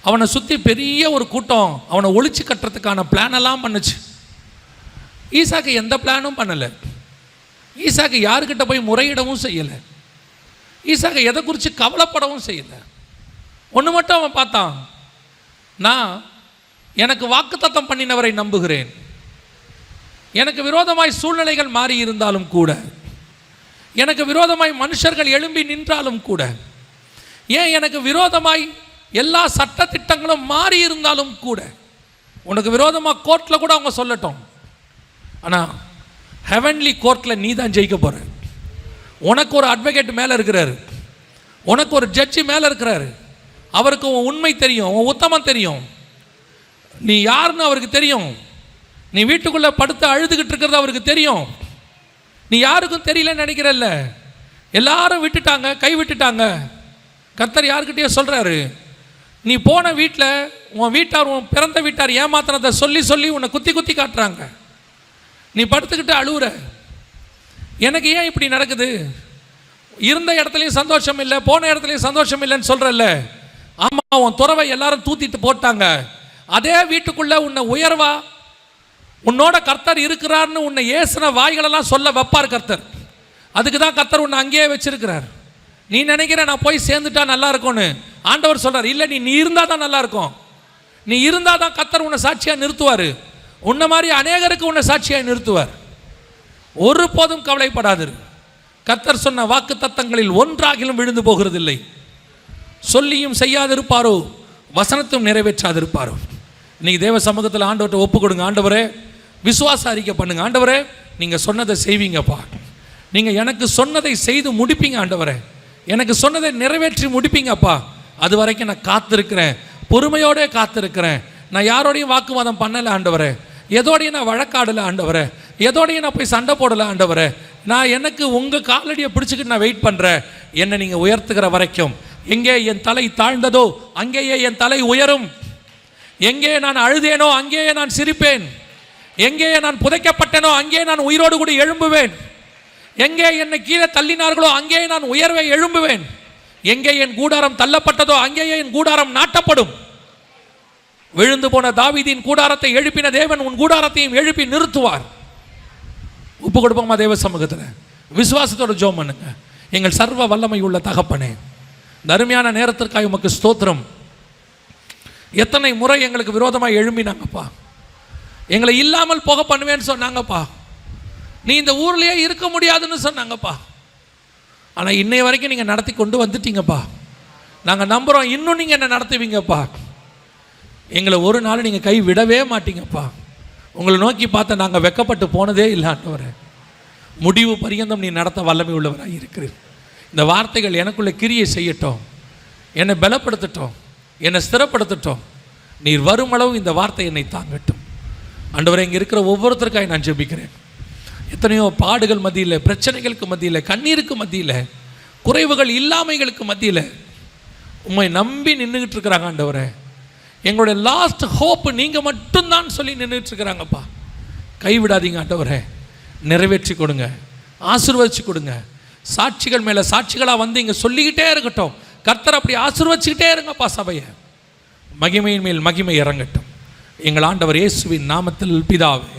அவனை சுற்றி பெரிய ஒரு கூட்டம் அவனை ஒழிச்சு கட்டுறதுக்கான பிளானெல்லாம் பண்ணுச்சு. ஈசாக்கு எந்த பிளானும் பண்ணலை. ஈசாக்கு யாருக்கிட்ட போய் முறையிடவும் செய்யலை. ஈசாக்கு எதை குறித்து கவலைப்படவும் செய்யலை. ஒன்று மட்டும் அவன் பார்த்தான், நான் எனக்கு வாக்குத்தத்தம் பண்ணினவரை நம்புகிறேன். எனக்கு விரோதமாய் சூழ்நிலைகள் மாறி இருந்தாலும் கூட, எனக்கு விரோதமாய் மனுஷர்கள் எழும்பி நின்றாலும் கூட, ஏன் எனக்கு விரோதமாய் எல்லா சட்ட திட்டங்களும் மாறி இருந்தாலும் கூட, உனக்கு விரோதமாக கோர்ட்டில் கூட அவங்க சொல்லட்டும், ஆனால் ஹெவன்லி கோர்ட்டில் நீ தான் ஜெயிக்க போகிற. உனக்கு ஒரு அட்வொகேட் மேலே இருக்கிறாரு, உனக்கு ஒரு ஜட்ஜி மேலே இருக்கிறாரு. அவருக்கு உன் உண்மை தெரியும், உன் உத்தமம் தெரியும், நீ யாருன்னு அவருக்கு தெரியும். நீ வீட்டுக்குள்ளே படுத்து அழுதுகிட்டு இருக்கிறது அவருக்கு தெரியும். நீ யாருக்கும் தெரியலன்னு நினைக்கிறல்ல. எல்லாரும் விட்டுட்டாங்க, கை விட்டுட்டாங்க. கர்த்தர் யாருக்கிட்டேயோ சொல்கிறாரு, நீ போன வீட்டில் உன் வீட்டார், உன் பிறந்த வீட்டார் ஏமாத்தினதை சொல்லி சொல்லி உன்னை குத்தி குத்தி காட்டுறாங்க. நீ படுத்துக்கிட்டு அழுவுற, எனக்கு ஏன் இப்படி நடக்குது? இருந்த இடத்துலையும் சந்தோஷம் இல்லை, போன இடத்துலையும் சந்தோஷம் இல்லைன்னு சொல்கிறல்ல. ஆமாம், உன் துறவை எல்லாரும் தூத்திட்டு போட்டாங்க. அதே வீட்டுக்குள்ளே உன்னை உயர்வா உன்னோட கர்த்தர் இருக்கிறார்னு உன்னை ஏசின வாய்களெல்லாம் சொல்ல வைப்பார் கர்த்தர். அதுக்கு தான் கர்த்தர் உன்னை அங்கேயே வச்சிருக்கிறார். நீ நினைக்கிற நான் போய் சேர்ந்துட்டா நல்லா இருக்கும்னு. ஆண்டவர் சொல்கிறார், இல்லை, நீ இருந்தால் தான் நல்லா இருக்கும். நீ இருந்தால் தான் கர்த்தர் உன்னை சாட்சியாக நிறுத்துவார். உன்னை மாதிரி அநேகருக்கு உன்னை சாட்சியாக நிறுத்துவார். ஒருபோதும் கவலைப்படாது. கர்த்தர் சொன்ன வாக்கு தத்தங்களில் ஒன்றாகிலும் விழுந்து போகிறதில்லை. சொல்லியும் செய்யாதிருப்பாரோ, வசனத்தும் நிறைவேற்றாதிருப்பாரோ. இன்னைக்கு தேவ சமூகத்தில் ஆண்டவர்கிட்ட ஒப்பு கொடுங்க. ஆண்டவரே, விசுவாச அறிக்கை பண்ணுங்க. ஆண்டவரே, நீங்கள் சொன்னதை செய்வீங்கப்பா. நீங்கள் எனக்கு சொன்னதை செய்து முடிப்பீங்க. ஆண்டவரே, எனக்கு சொன்னதை நிறைவேற்றி முடிப்பீங்கப்பா. அது வரைக்கும் நான் காத்திருக்கிறேன், பொறுமையோடே காத்திருக்கிறேன். நான் யாரோடையும் வாக்குவாதம் பண்ணலை ஆண்டவரே. எதோடையும் நான் வழக்காடலை ஆண்டவரே. எதோடையும் நான் போய் சண்டை போடலை ஆண்டவரே. நான் எனக்கு உங்கள் காலடியை பிடிச்சிக்கிட்டு நான் வெயிட் பண்ணுறேன். என்னை நீங்கள் உயர்த்துகிற வரைக்கும். எங்கே என் தலை தாழ்ந்ததோ அங்கேயே என் தலை உயரும். எங்கே நான் அழுதேனோ அங்கேயே நான் சிரிப்பேன். எங்கே நான் புதைக்கப்பட்டேனோ அங்கே நான் உயிரோடு கூட எழும்புவேன். எங்கே என்னை கீழே தள்ளினார்களோ அங்கே நான் உயர்வை எழும்புவேன். எங்கே என் கூடாரம் தள்ளப்பட்டதோ அங்கேயே என் கூடாரம் நாட்டப்படும். விழுந்து போன தாவீதின் கூடாரத்தை எழுப்பின தேவன் உன் கூடாரத்தையும் எழுப்பி நிறுத்துவார். ஒப்பு கொடுப்போமா தேவ சமூகத்தில்? விசுவாசத்தோட ஜெபம் பண்ணுங்க. எங்கள் சர்வ வல்லமை உள்ள தகப்பனே, அருமையான நேரத்திற்காக உமக்கு ஸ்தோத்திரம். எத்தனை முறை எங்களுக்கு விரோதமாக எழும்பினாங்கப்பா. எங்களை இல்லாமல் போக பண்ணுவேன்னு சொன்னாங்கப்பா. நீ இந்த ஊர்லேயே இருக்க முடியாதுன்னு சொன்னாங்கப்பா. ஆனால் இன்னைய வரைக்கும் நீங்கள் நடத்தி கொண்டு வந்துட்டீங்கப்பா. நாங்கள் நம்புகிறோம், இன்னும் நீங்கள் என்ன நடத்துவீங்கப்பா. எங்களை ஒரு நாள் நீங்கள் கை விடவே மாட்டீங்கப்பா. உங்களை நோக்கி பார்த்த நாங்கள் வெக்கப்பட்டு போனதே இல்லாண்டவரே. முடிவு பரியந்தம் நீ நடத்த வல்லமை உள்ளவராக இருக்கிறீர். இந்த வார்த்தைகள் எனக்குள்ளே கிரியை செய்யட்டும், என்னை பலப்படுத்தட்டும், என்னை ஸ்திரப்படுத்தட்டும். நீர் வருமளவு இந்த வார்த்தை என்னை தாங்கட்டும். ஆண்டவரே, இங்கே இருக்கிற ஒவ்வொருத்தருக்காக நான் ஜெபிக்கிறேன். எத்தனையோ பாடுகள் மத்தியில், பிரச்சனைகளுக்கு மத்தியில், கண்ணீருக்கு மத்தியில், குறைவுகள் இல்லாமைகளுக்கு மத்தியில் உம்மை நம்பி நின்றுக்கிட்டு இருக்கிறாங்க. ஆண்டவரே, எங்களுடைய லாஸ்ட் ஹோப்பு நீங்கள் மட்டும்தான் சொல்லி நின்றுட்டு இருக்கிறாங்கப்பா. கைவிடாதீங்க ஆண்டவரே. நிறைவேற்றி கொடுங்க, ஆசீர்வதிச்சு கொடுங்க. சாட்சிகள் மேலே சாட்சிகளாக வந்து இங்கே சொல்லிக்கிட்டே இருக்கட்டும். கர்த்தர் அப்படி ஆசீர்வதிச்சுக்கிட்டே இருங்கப்பா. சபையை மகிமையின் மேல் மகிமை இறங்கட்டும். எங்கள் ஆண்டவர் இயேசுவின் நாமத்தில் பிதாவே.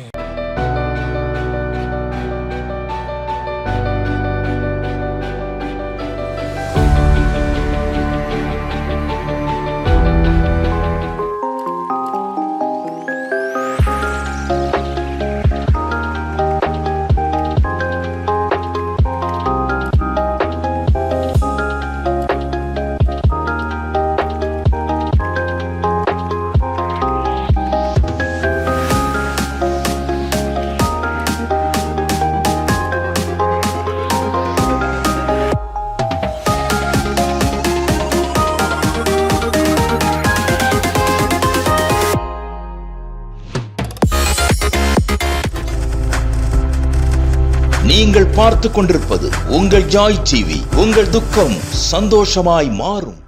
நீங்கள் பார்த்து கொண்டிருப்பது உங்கள் ஜாய் டிவி. உங்கள் துக்கம் சந்தோஷமாய் மாறும்.